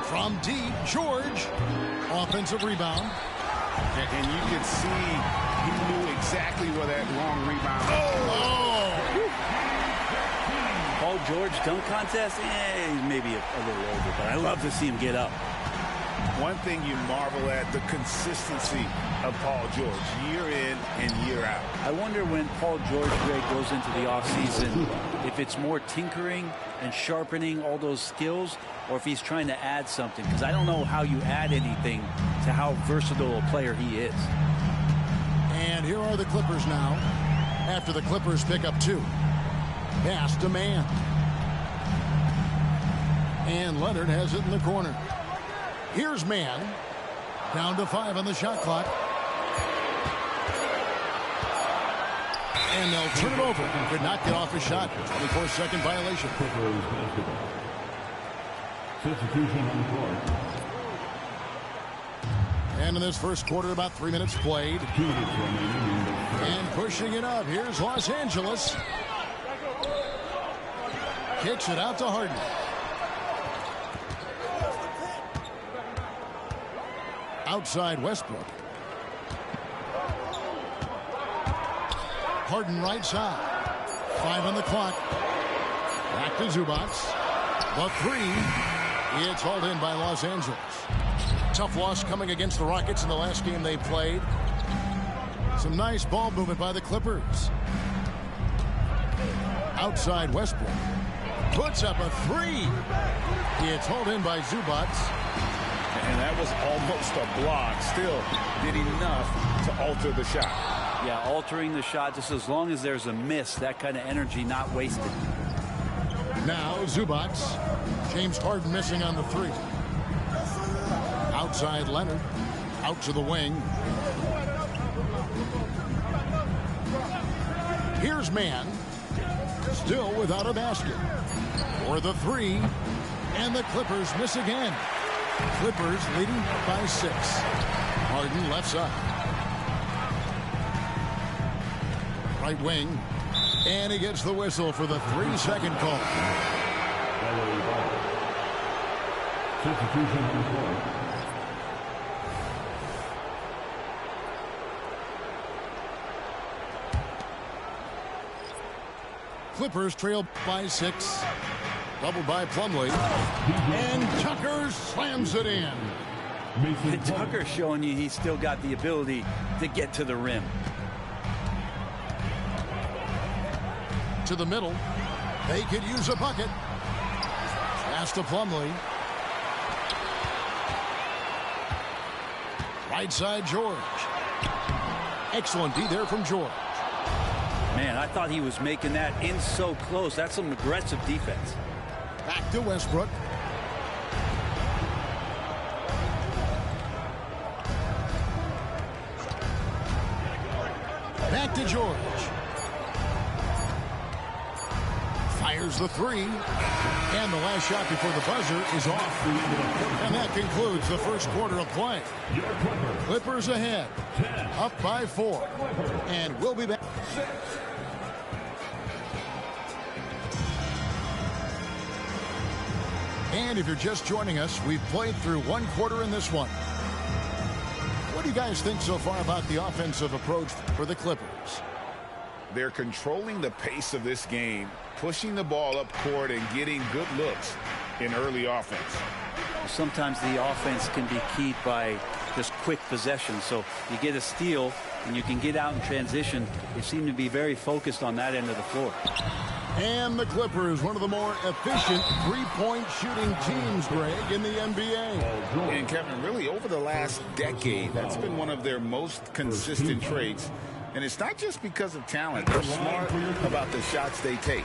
[SPEAKER 15] From deep, George. Offensive rebound.
[SPEAKER 17] And you can see he knew exactly where that long rebound was.
[SPEAKER 16] Paul George dunk contest? He's maybe a little over, but I love to see him get up.
[SPEAKER 17] One thing you marvel at, the consistency of Paul George, year in and year out.
[SPEAKER 16] I wonder when Paul George, Greg, goes into the offseason, if it's more tinkering and sharpening all those skills, or if he's trying to add something, because I don't know how you add anything to how versatile a player he is.
[SPEAKER 15] And here are the Clippers now, after the Clippers pick up 2. Pass to man. And Leonard has it in the corner. Here's man. Down to 5 on the shot clock. And they'll turn it over. Could not get off a shot. 24-second violation.
[SPEAKER 10] Substitution on the court.
[SPEAKER 15] And in this first quarter, about 3 minutes played.
[SPEAKER 10] 2 minutes remaining.
[SPEAKER 15] And pushing it up. Here's Los Angeles. Kicks it out to Harden. Outside Westbrook. Harden right side. 5 on the clock. Back to Zubac. The 3. It's hauled in by Los Angeles. Tough loss coming against the Rockets in the last game they played. Some nice ball movement by the Clippers. Outside Westbrook. Puts up a 3. It's hauled in by Zubac.
[SPEAKER 17] And that was almost a block. Still did enough to alter the shot.
[SPEAKER 16] Yeah, altering the shot, just as long as there's a miss, that kind of energy not wasted.
[SPEAKER 15] Now Zubac. James Harden missing on the three. Outside Leonard. Out to the wing. Here's Mann. Still without a basket. For the three. And the Clippers miss again. Clippers leading by 6. Harden left side. Right wing. And he gets the whistle for the 3-second call. Clippers trail by 6. Doubled by Plumlee. And Tucker slams it in.
[SPEAKER 16] Tucker's showing you he's still got the ability to get to the rim.
[SPEAKER 15] To the middle. They could use a bucket. Pass to Plumlee. Right side George. Excellent D there from George.
[SPEAKER 16] Man, I thought he was making that in so close. That's some aggressive defense.
[SPEAKER 15] Back to Westbrook. Back to George. Fires the three. And the last shot before the buzzer is off. And that concludes the first quarter of play. Clippers ahead. Up by 4. And we'll be back. And if you're just joining us, we've played through 1 quarter in this one. What do you guys think so far about the offensive approach for the Clippers?
[SPEAKER 17] They're controlling the pace of this game, pushing the ball up court and getting good looks in early offense.
[SPEAKER 16] Sometimes the offense can be keyed by just quick possession. So you get a steal and you can get out in transition. They seem to be very focused on that end of the floor.
[SPEAKER 15] And the Clippers, one of the more efficient three-point shooting teams, Greg, in the NBA.
[SPEAKER 17] And Kevin, really over the last decade, that's been one of their most consistent traits. And it's not just because of talent. They're smart about the shots they take.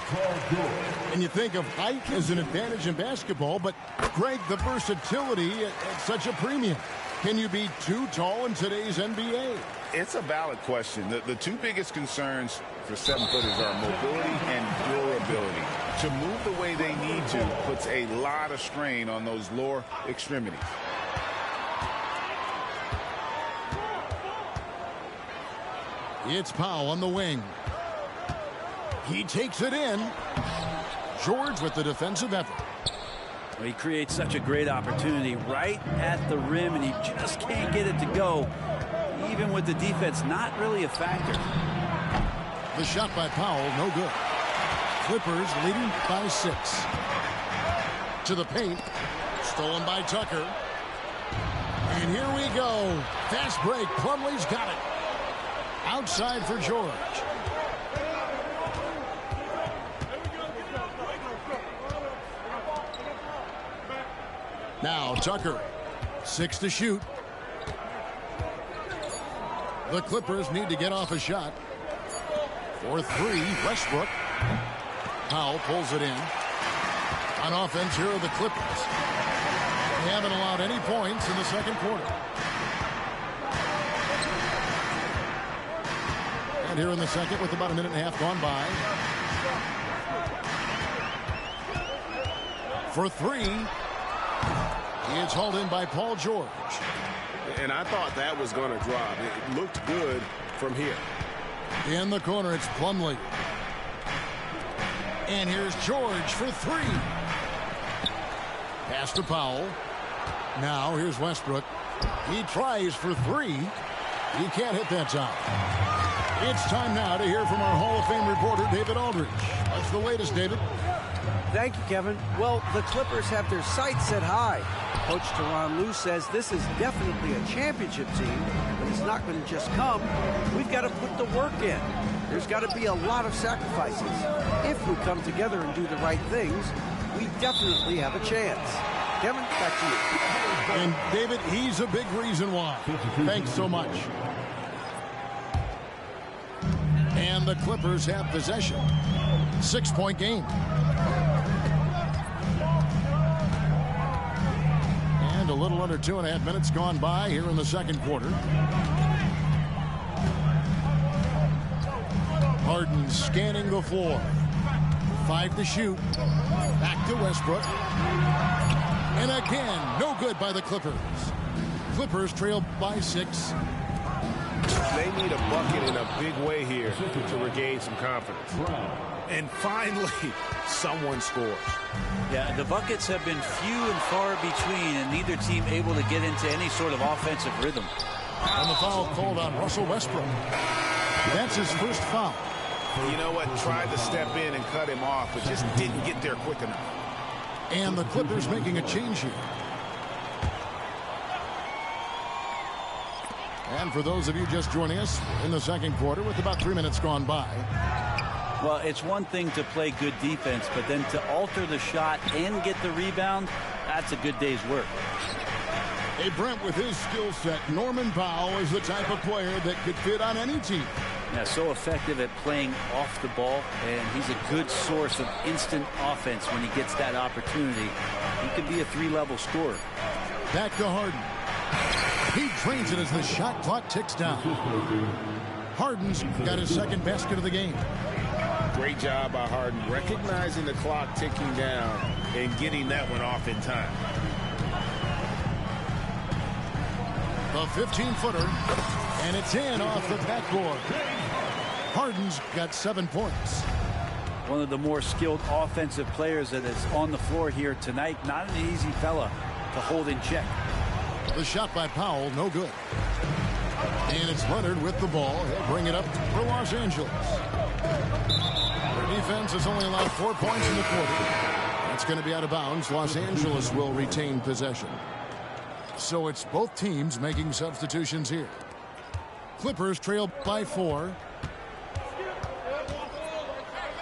[SPEAKER 15] And you think of height as an advantage in basketball, but, Greg, the versatility at such a premium. Can you be too tall in today's NBA?
[SPEAKER 17] It's a valid question. The 2 biggest concerns for 7-footers are mobility and durability. To move the way they need to puts a lot of strain on those lower extremities.
[SPEAKER 15] It's Powell on the wing. He takes it in. George with the defensive effort.
[SPEAKER 16] Well, he creates such a great opportunity right at the rim, and he just can't get it to go. Even with the defense not really a factor.
[SPEAKER 15] The shot by Powell, no good. Clippers leading by 6. To the paint. Stolen by Tucker. And here we go. Fast break. Plumlee's got it. Outside for George. Now Tucker. 6 to shoot. The Clippers need to get off a shot. For 3, Westbrook. Powell pulls it in. On offense, here are the Clippers. They haven't allowed any points in the second quarter. And here in the second with about a minute and a half gone by. For 3. He is hauled in by Paul George.
[SPEAKER 18] And I thought that was going to drop. It looked good from here.
[SPEAKER 15] In the corner, it's Plumlee. And here's George for 3. Pass to Powell. Now here's Westbrook. He tries for 3. He can't hit that time. It's time now to hear from our Hall of Fame reporter, David Aldridge. What's the latest, David?
[SPEAKER 19] Thank you, Kevin. Well, the Clippers have their sights set high. Coach Tyronn Lue says this is definitely a championship team, but it's not going to just come. We've got to put the work in. There's got to be a lot of sacrifices. If we come together and do the right things, we definitely have a chance. Kevin, back to you.
[SPEAKER 15] And David, he's a big reason why. Thanks so much. And the Clippers have possession. 6-point game. And a little under 2.5 minutes gone by here in the second quarter. Harden scanning the floor. 5 to shoot. Back to Westbrook. And again, no good by the Clippers. Clippers trail by 6.
[SPEAKER 18] They need a bucket in a big way here to regain some confidence. And finally, someone scores.
[SPEAKER 16] Yeah, the buckets have been few and far between, and neither team able to get into any sort of offensive rhythm.
[SPEAKER 15] And the foul called on Russell Westbrook. That's his first foul.
[SPEAKER 17] You know what? Tried to step in and cut him off, but just didn't get there quick enough.
[SPEAKER 15] And the Clippers making a change here. And for those of you just joining us in the second quarter with about 3 minutes gone by.
[SPEAKER 16] Well, it's one thing to play good defense, but then to alter the shot and get the rebound, that's a good day's work.
[SPEAKER 15] Hey, Brent, with his skill set, Norman Powell is the type of player that could fit on any team.
[SPEAKER 16] Yeah, so effective at playing off the ball, and he's a good source of instant offense when he gets that opportunity. He could be a 3-level scorer.
[SPEAKER 15] Back to Harden. He drains it as the shot clock ticks down. Harden's got his second basket of the game.
[SPEAKER 17] Great job by Harden, recognizing the clock ticking down and getting that one off in time.
[SPEAKER 15] The 15-footer, and it's in off the backboard. Harden's got 7 points.
[SPEAKER 16] One of the more skilled offensive players that is on the floor here tonight. Not an easy fella to hold in check.
[SPEAKER 15] The shot by Powell, no good. And it's Leonard with the ball. He'll bring it up for Los Angeles. Their defense has only allowed 4 points in the quarter. That's going to be out of bounds. Los Angeles will retain possession. So it's both teams making substitutions here. Clippers trail by 4.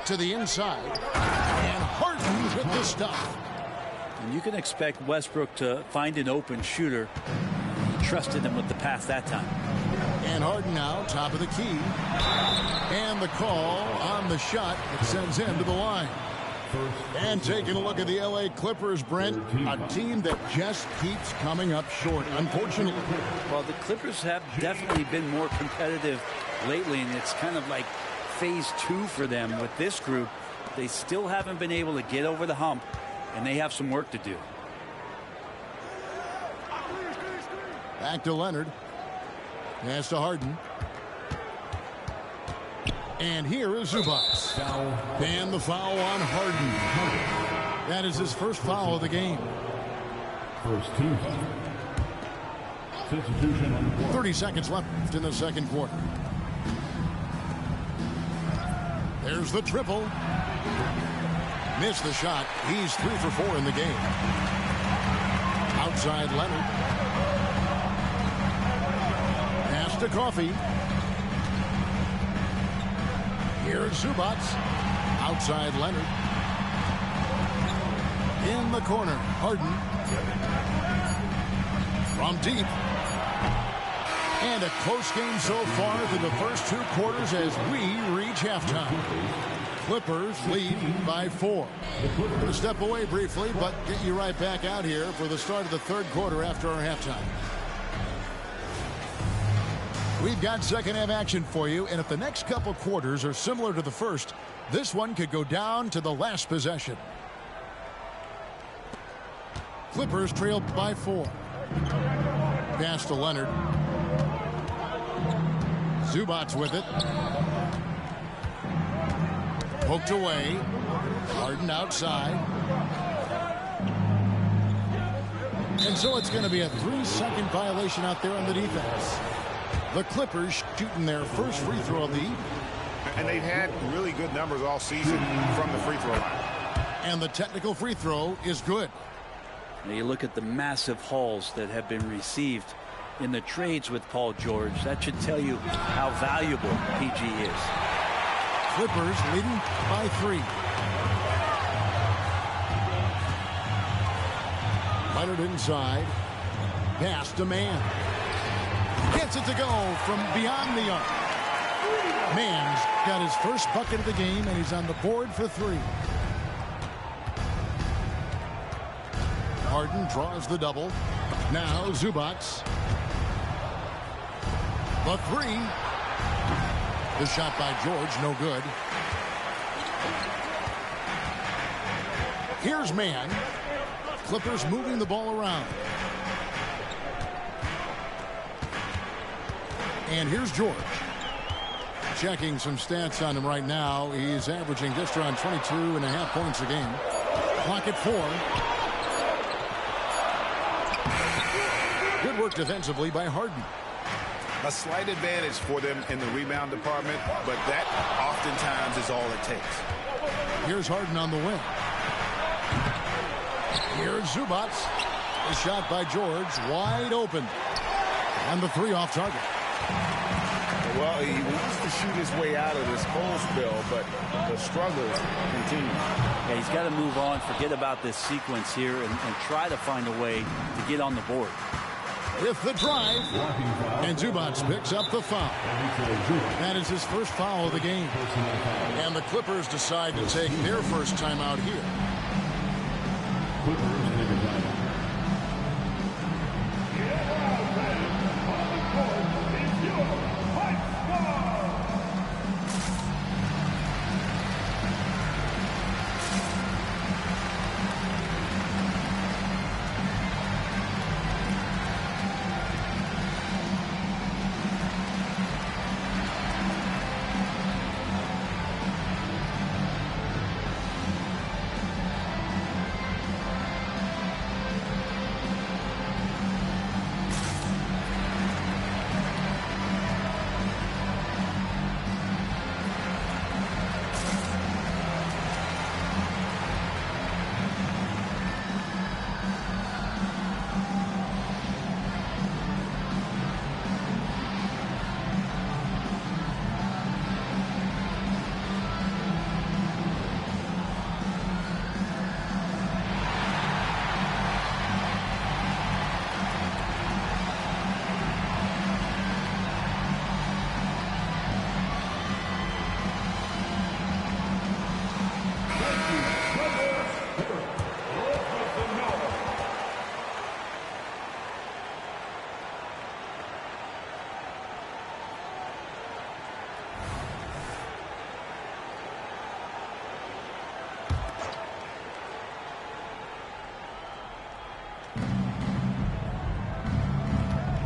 [SPEAKER 15] To the inside. And Harden with the stuff.
[SPEAKER 16] And you can expect Westbrook to find an open shooter. He trusted him with the pass that time.
[SPEAKER 15] And Harden now, top of the key. And the call on the shot that sends him to the line. And taking a look at the LA Clippers, Brent, a team that just keeps coming up short, unfortunately.
[SPEAKER 16] Well, the Clippers have definitely been more competitive lately, and it's kind of like phase 2 for them with this group. They still haven't been able to get over the hump, and they have some work to do.
[SPEAKER 15] Back to Leonard. Pass to Harden. And here is Zubac. And the foul on Harden. That is his first foul of the game.
[SPEAKER 10] First team.
[SPEAKER 15] 30 seconds left in the second quarter. There's the triple. Missed the shot. He's 3 for 4 in the game. Outside Leonard. Pass to Coffey. Here's Zubac. Outside Leonard. In the corner, Harden. From deep. And a close game so far through the first 2 quarters as we reach halftime. Clippers lead by 4. We're going to step away briefly, but get you right back out here for the start of the third quarter after our halftime. We've got second half action for you, and if the next couple quarters are similar to the first, this one could go down to the last possession. Clippers trail by 4. Pass to Leonard. Zubac with it. Poked away. Harden outside. And so it's going to be a 3-second violation out there on the defense. The Clippers shooting their first free throw of the evening.
[SPEAKER 17] And they've had really good numbers all season from the free throw line.
[SPEAKER 15] And the technical free throw is good.
[SPEAKER 16] Now you look at the massive hauls that have been received in the trades with Paul George. That should tell you how valuable PG is.
[SPEAKER 15] Clippers leading by 3. Leonard inside. Pass to Mann. Gets it to go from beyond the arc. Mann's got his first bucket of the game, and he's on the board for 3. Harden draws the double. Now Zubac. The 3. The shot by George, no good. Here's Mann. Clippers moving the ball around. And here's George. Checking some stats on him right now. He's averaging just around 22.5 points a game. Clock at 4. Good work defensively by Harden.
[SPEAKER 17] A slight advantage for them in the rebound department, but that oftentimes is all it takes.
[SPEAKER 15] Here's Harden on the wing. Here's Zubac. A shot by George, wide open. And the 3 off target.
[SPEAKER 17] Well, he wants to shoot his way out of this cold spell, but the struggles continue.
[SPEAKER 16] Yeah, he's got to move on, forget about this sequence here, and try to find a way to get on the board.
[SPEAKER 15] With the drive, and Zubac picks up the foul. That is his first foul of the game. And the Clippers decide to take their first timeout here.
[SPEAKER 10] Clippers take a timeout.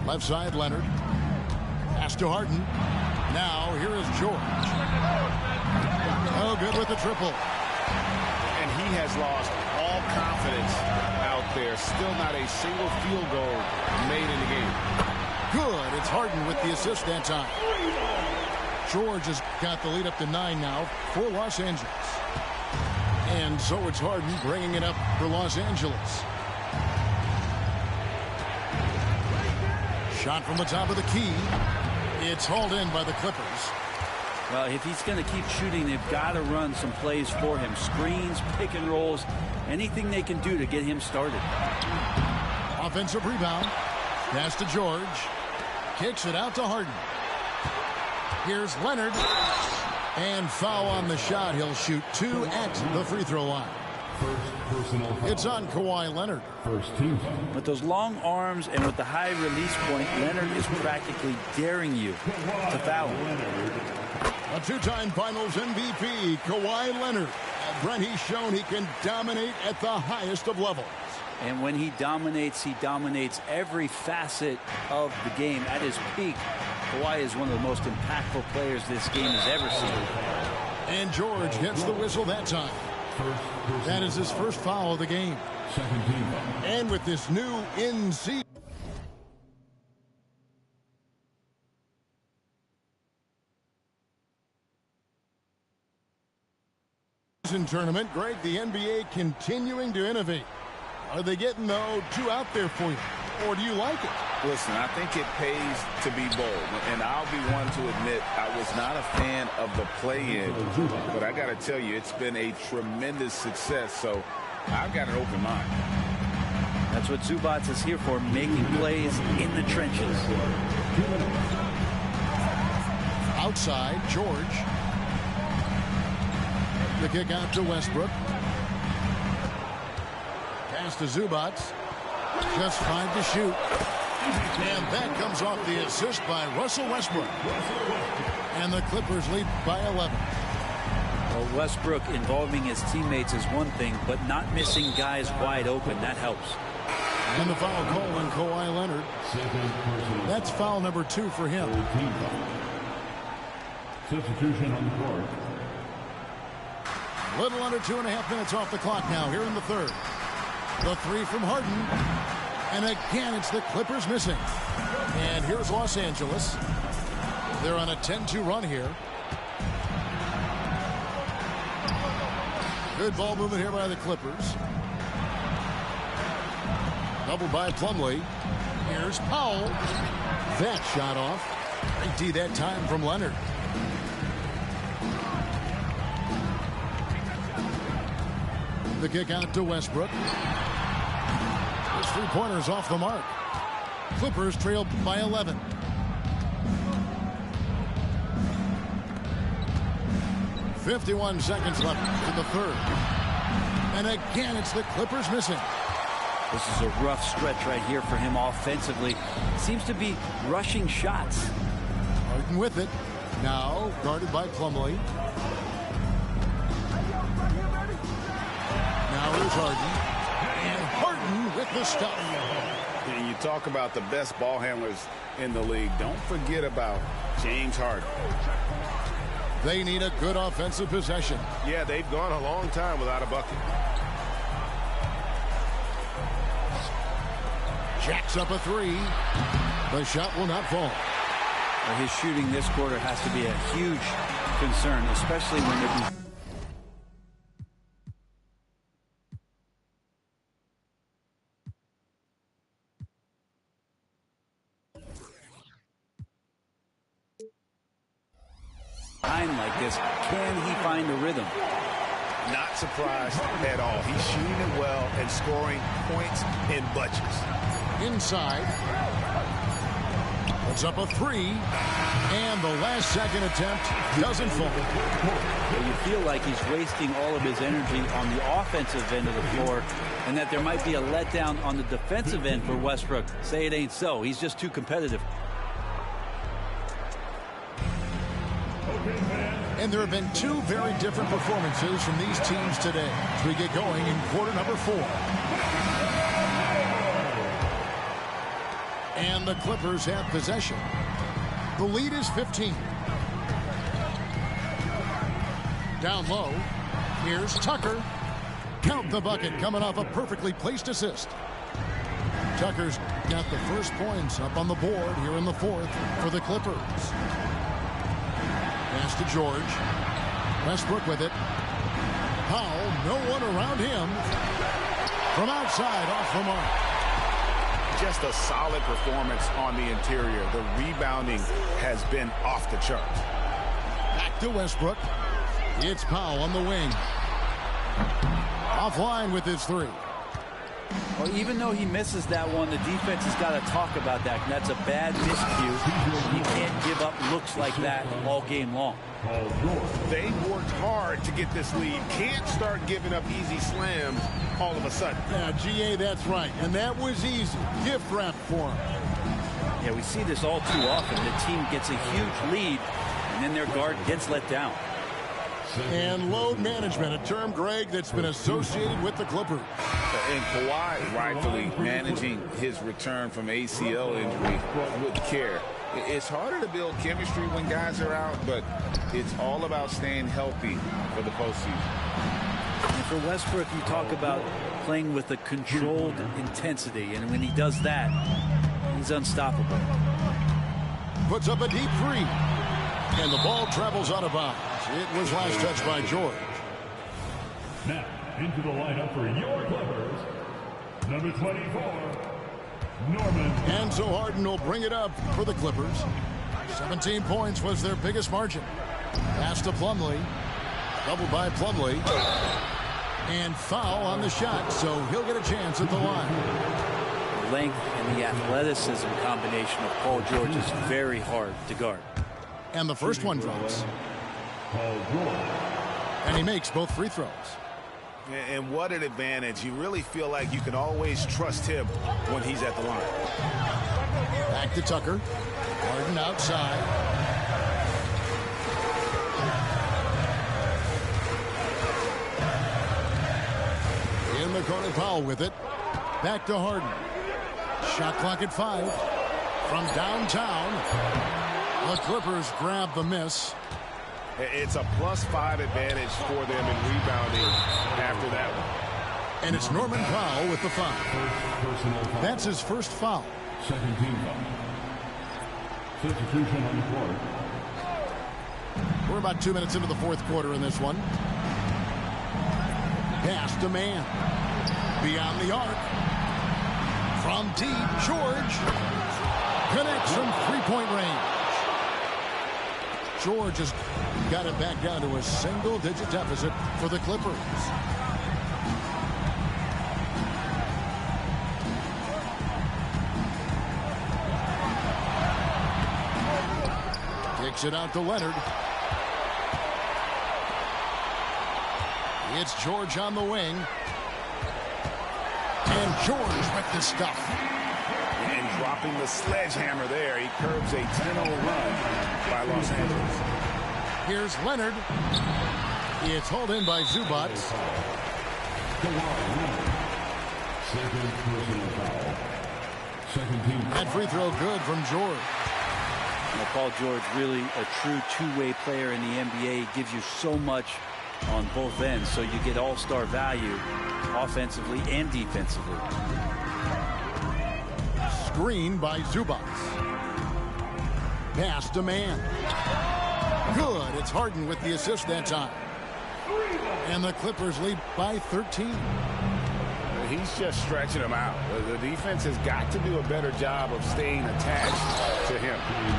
[SPEAKER 15] Left side, Leonard. Pass to Harden. Now, here is George. Oh, good with the triple.
[SPEAKER 17] And he has lost all confidence out there. Still not a single field goal made in the game.
[SPEAKER 15] Good. It's Harden with the assist that time. George has got the lead up to 9 now for Los Angeles. And so it's Harden bringing it up for Los Angeles. Shot from the top of the key. It's hauled in by the Clippers.
[SPEAKER 16] Well, if he's going to keep shooting, they've got to run some plays for him. Screens, pick and rolls, anything they can do to get him started.
[SPEAKER 15] Offensive rebound. Pass to George. Kicks it out to Harden. Here's Leonard. And foul on the shot. He'll shoot 2 at the free throw line. It's on Kawhi Leonard.
[SPEAKER 10] First team.
[SPEAKER 16] With those long arms and with the high release point, Leonard is practically daring you to foul him.
[SPEAKER 15] A 2-time Finals MVP, Kawhi Leonard. Brent, he's shown he can dominate at the highest of levels.
[SPEAKER 16] And when he dominates every facet of the game. At his peak, Kawhi is one of the most impactful players this game has ever seen.
[SPEAKER 15] And George gets the whistle that time. That is his first foul of the game.
[SPEAKER 10] Second team.
[SPEAKER 15] And with this new in-season tournament, Greg, the NBA continuing to innovate. Are they getting, though, 2 out there for you? Or do you like it?
[SPEAKER 17] Listen, I think it pays to be bold. And I'll be one to admit I was not a fan of the play-in. But I got to tell you, it's been a tremendous success. So I've got an open mind.
[SPEAKER 16] Now, That's what Zubac is here for, making plays in the trenches.
[SPEAKER 15] Outside, George. The kick out to Westbrook. Pass to Zubac. Just 5 to shoot. And that comes off the assist by Russell Westbrook. And the Clippers lead by 11.
[SPEAKER 16] Well, Westbrook involving his teammates is one thing, but not missing guys wide open, that helps.
[SPEAKER 15] And the foul call on Kawhi Leonard. That's foul number 2 for him.
[SPEAKER 10] Substitution on the court.
[SPEAKER 15] Little under 2.5 minutes off the clock now here in the third. The 3 from Harden. And again, it's the Clippers missing. And here's Los Angeles. They're on a 10-2 run here. Good ball movement here by the Clippers. Doubled by Plumlee. Here's Powell. That shot off. Great D that time from Leonard. The kick out to Westbrook. His 3-pointers off the mark. Clippers trail by 11. .51 seconds left in the third. And again, it's the Clippers missing.
[SPEAKER 16] This is a rough stretch right here for him offensively. Seems to be rushing shots.
[SPEAKER 15] Harden with it. Now guarded by Plumlee. Now here's Harden. And Harden with the stop.
[SPEAKER 17] And you talk about the best ball handlers in the league. Don't forget about James Harden.
[SPEAKER 15] They need a good offensive possession.
[SPEAKER 18] Yeah, they've gone a long time without a bucket.
[SPEAKER 15] Jacks up a 3. The shot will not fall.
[SPEAKER 16] Well, his shooting this quarter has to be a huge concern, especially when they're... like this. Can he find a rhythm?
[SPEAKER 18] Not surprised at all. He's shooting it well and scoring points in bunches.
[SPEAKER 15] Inside. Puts up a 3. And the last second attempt doesn't fall.
[SPEAKER 16] Well, you feel like he's wasting all of his energy on the offensive end of the floor, and that there might be a letdown on the defensive end for Westbrook. Say it ain't so. He's just too competitive.
[SPEAKER 15] And there have been 2 very different performances from these teams today as we get going in quarter number 4. And the Clippers have possession. The lead is 15. Down low. Here's Tucker. Count the bucket coming off a perfectly placed assist. Tucker's got the first points up on the board here in the fourth for the Clippers. Pass to George. Westbrook with it. Powell, no one around him. From outside, off the mark.
[SPEAKER 17] Just a solid performance on the interior. The rebounding has been off the charts.
[SPEAKER 15] Back to Westbrook. It's Powell on the wing. Offline with his 3.
[SPEAKER 16] Well, even though he misses that one, the defense has got to talk about that. That's a bad miscue. You can't give up looks like that all game long.
[SPEAKER 18] They worked hard to get this lead. Can't start giving up easy slams all of a sudden.
[SPEAKER 15] Yeah, GA, that's right. And that was easy. Gift wrap for him.
[SPEAKER 16] Yeah, we see this all too often. The team gets a huge lead, and then their guard gets let down.
[SPEAKER 15] And load management, a term, Greg, that's been associated with the Clippers.
[SPEAKER 17] And Kawhi rightfully managing his return from ACL injury with care. It's harder to build chemistry when guys are out, but it's all about staying healthy for the postseason.
[SPEAKER 16] And for Westbrook, you talk about playing with a controlled intensity, and when he does that, he's unstoppable.
[SPEAKER 15] Puts up a deep 3. And the ball travels out of bounds. It was last touched by George.
[SPEAKER 10] Now, into the lineup for your Clippers, number 24, Norman.
[SPEAKER 15] And so Harden will bring it up for the Clippers. 17 points was their biggest margin. Pass to Plumlee. Doubled by Plumlee. And foul on the shot, so he'll get a chance at the line.
[SPEAKER 16] The length and the athleticism combination of Paul George is very hard to guard.
[SPEAKER 15] And the first one drops. And he makes both free throws.
[SPEAKER 17] And what an advantage. You really feel like you can always trust him when he's at the line.
[SPEAKER 15] Back to Tucker. Harden outside. In the corner, Powell with it. Back to Harden. Shot clock at 5. From downtown, the Clippers grab the miss.
[SPEAKER 18] It's a +5 advantage for them in rebounding after that one.
[SPEAKER 15] And it's Norman Powell with the foul. That's his first foul.
[SPEAKER 10] Second team foul. Substitution on the court.
[SPEAKER 15] We're about 2 minutes into the fourth quarter in this one. Pass to Man. Beyond the arc. From deep, George connects from three-point range. George has got it back down to a single-digit deficit for the Clippers. Kicks it out to Leonard. It's George on the wing. And George with the stuff.
[SPEAKER 17] And dropping the sledgehammer there. He curbs a 10-0 run by Los Angeles.
[SPEAKER 15] Here's Leonard. It's hauled in by Zubac.
[SPEAKER 10] Second personal foul. Second team.
[SPEAKER 15] That free throw good from George.
[SPEAKER 16] Now, Paul George, really a true two-way player in the NBA. He gives you so much on both ends, so you get all-star value offensively and defensively.
[SPEAKER 15] Screen by Zubac. Pass to Man. Good. It's Harden with the assist that time. And the Clippers lead by 13.
[SPEAKER 17] He's just stretching him out. The defense has got to do a better job of staying attached to him.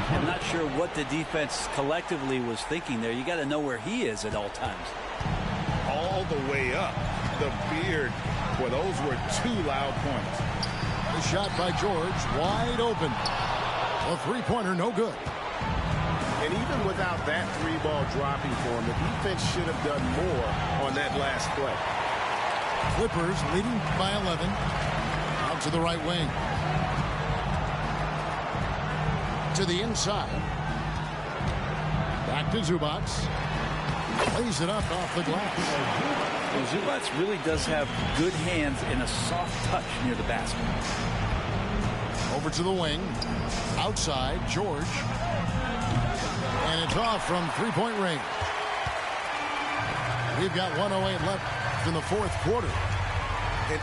[SPEAKER 16] I'm not sure what the defense collectively was thinking there. You got to know where he is at all times.
[SPEAKER 17] All the way up. The beard. Boy, those were two loud points.
[SPEAKER 15] The shot by George, wide open. A three-pointer, no good.
[SPEAKER 18] And even without that three ball dropping for him, the defense should have done more on that last play.
[SPEAKER 15] Clippers leading by 11. Out to the right wing. To the inside. Back to Zubac. Lays it up off the glass.
[SPEAKER 16] Well, Zubac really does have good hands and a soft touch near the basket.
[SPEAKER 15] Over to the wing. Outside, George. And it's off from three-point range. We've got 1:08 left in the fourth quarter.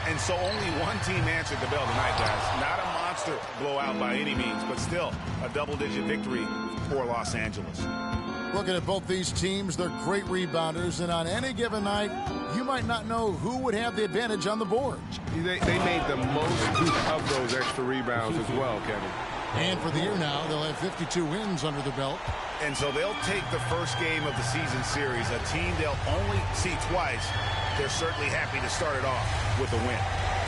[SPEAKER 17] And so only one team answered the bell tonight, guys. Not a monster blowout by any means, but still a double-digit victory for Los Angeles.
[SPEAKER 15] Looking at both these teams, they're great rebounders, and on any given night, you might not know who would have the advantage on the board.
[SPEAKER 18] They made the most of those extra rebounds as well, Kevin.
[SPEAKER 15] And for the year now, they'll have 52 wins under the belt.
[SPEAKER 17] And so they'll take the first game of the season series, a team they'll only see twice. They're certainly happy to start it off with a win.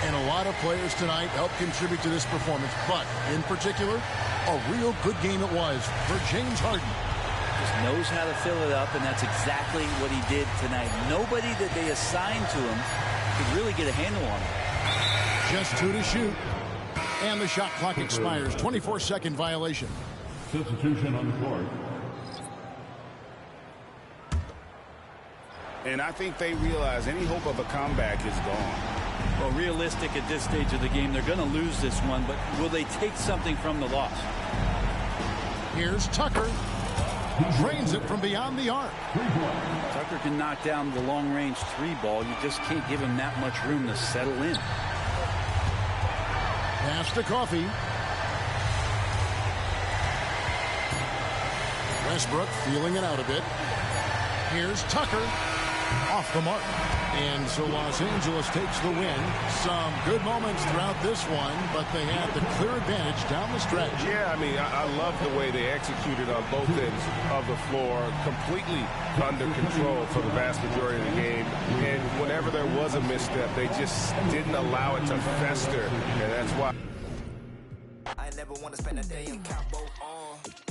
[SPEAKER 15] And a lot of players tonight helped contribute to this performance, but in particular, a real good game it was for James Harden.
[SPEAKER 16] Just knows how to fill it up, and that's exactly what he did tonight. Nobody that they assigned to him could really get a handle on him.
[SPEAKER 15] Just 2 to shoot. And the shot clock expires. 24-second violation.
[SPEAKER 10] Substitution on the court.
[SPEAKER 17] And I think they realize any hope of a comeback is gone.
[SPEAKER 16] Well, realistic at this stage of the game, they're going to lose this one, but will they take something from the loss?
[SPEAKER 15] Here's Tucker. Drains it from beyond the arc.
[SPEAKER 16] Tucker can knock down the long-range three ball. You just can't give him that much room to settle in.
[SPEAKER 15] Pass to Coffee. Westbrook feeling it out a bit. Here's Tucker. Off the mark. And so Los Angeles takes the win. Some good moments throughout this one, but they had the clear advantage down the stretch.
[SPEAKER 18] Yeah, I mean, I love the way they executed on both ends of the floor. Completely under control for the vast majority of the game. And whenever there was a misstep, they just didn't allow it to fester, and that's why.
[SPEAKER 20] I never want to spend a day in Cabo.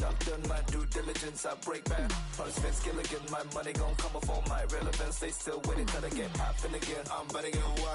[SPEAKER 20] I've done my due diligence, I break back. Plus Vince Gilligan, my money gon' come before my relevance. They still waiting till I get poppin' again. I'm about to get washed.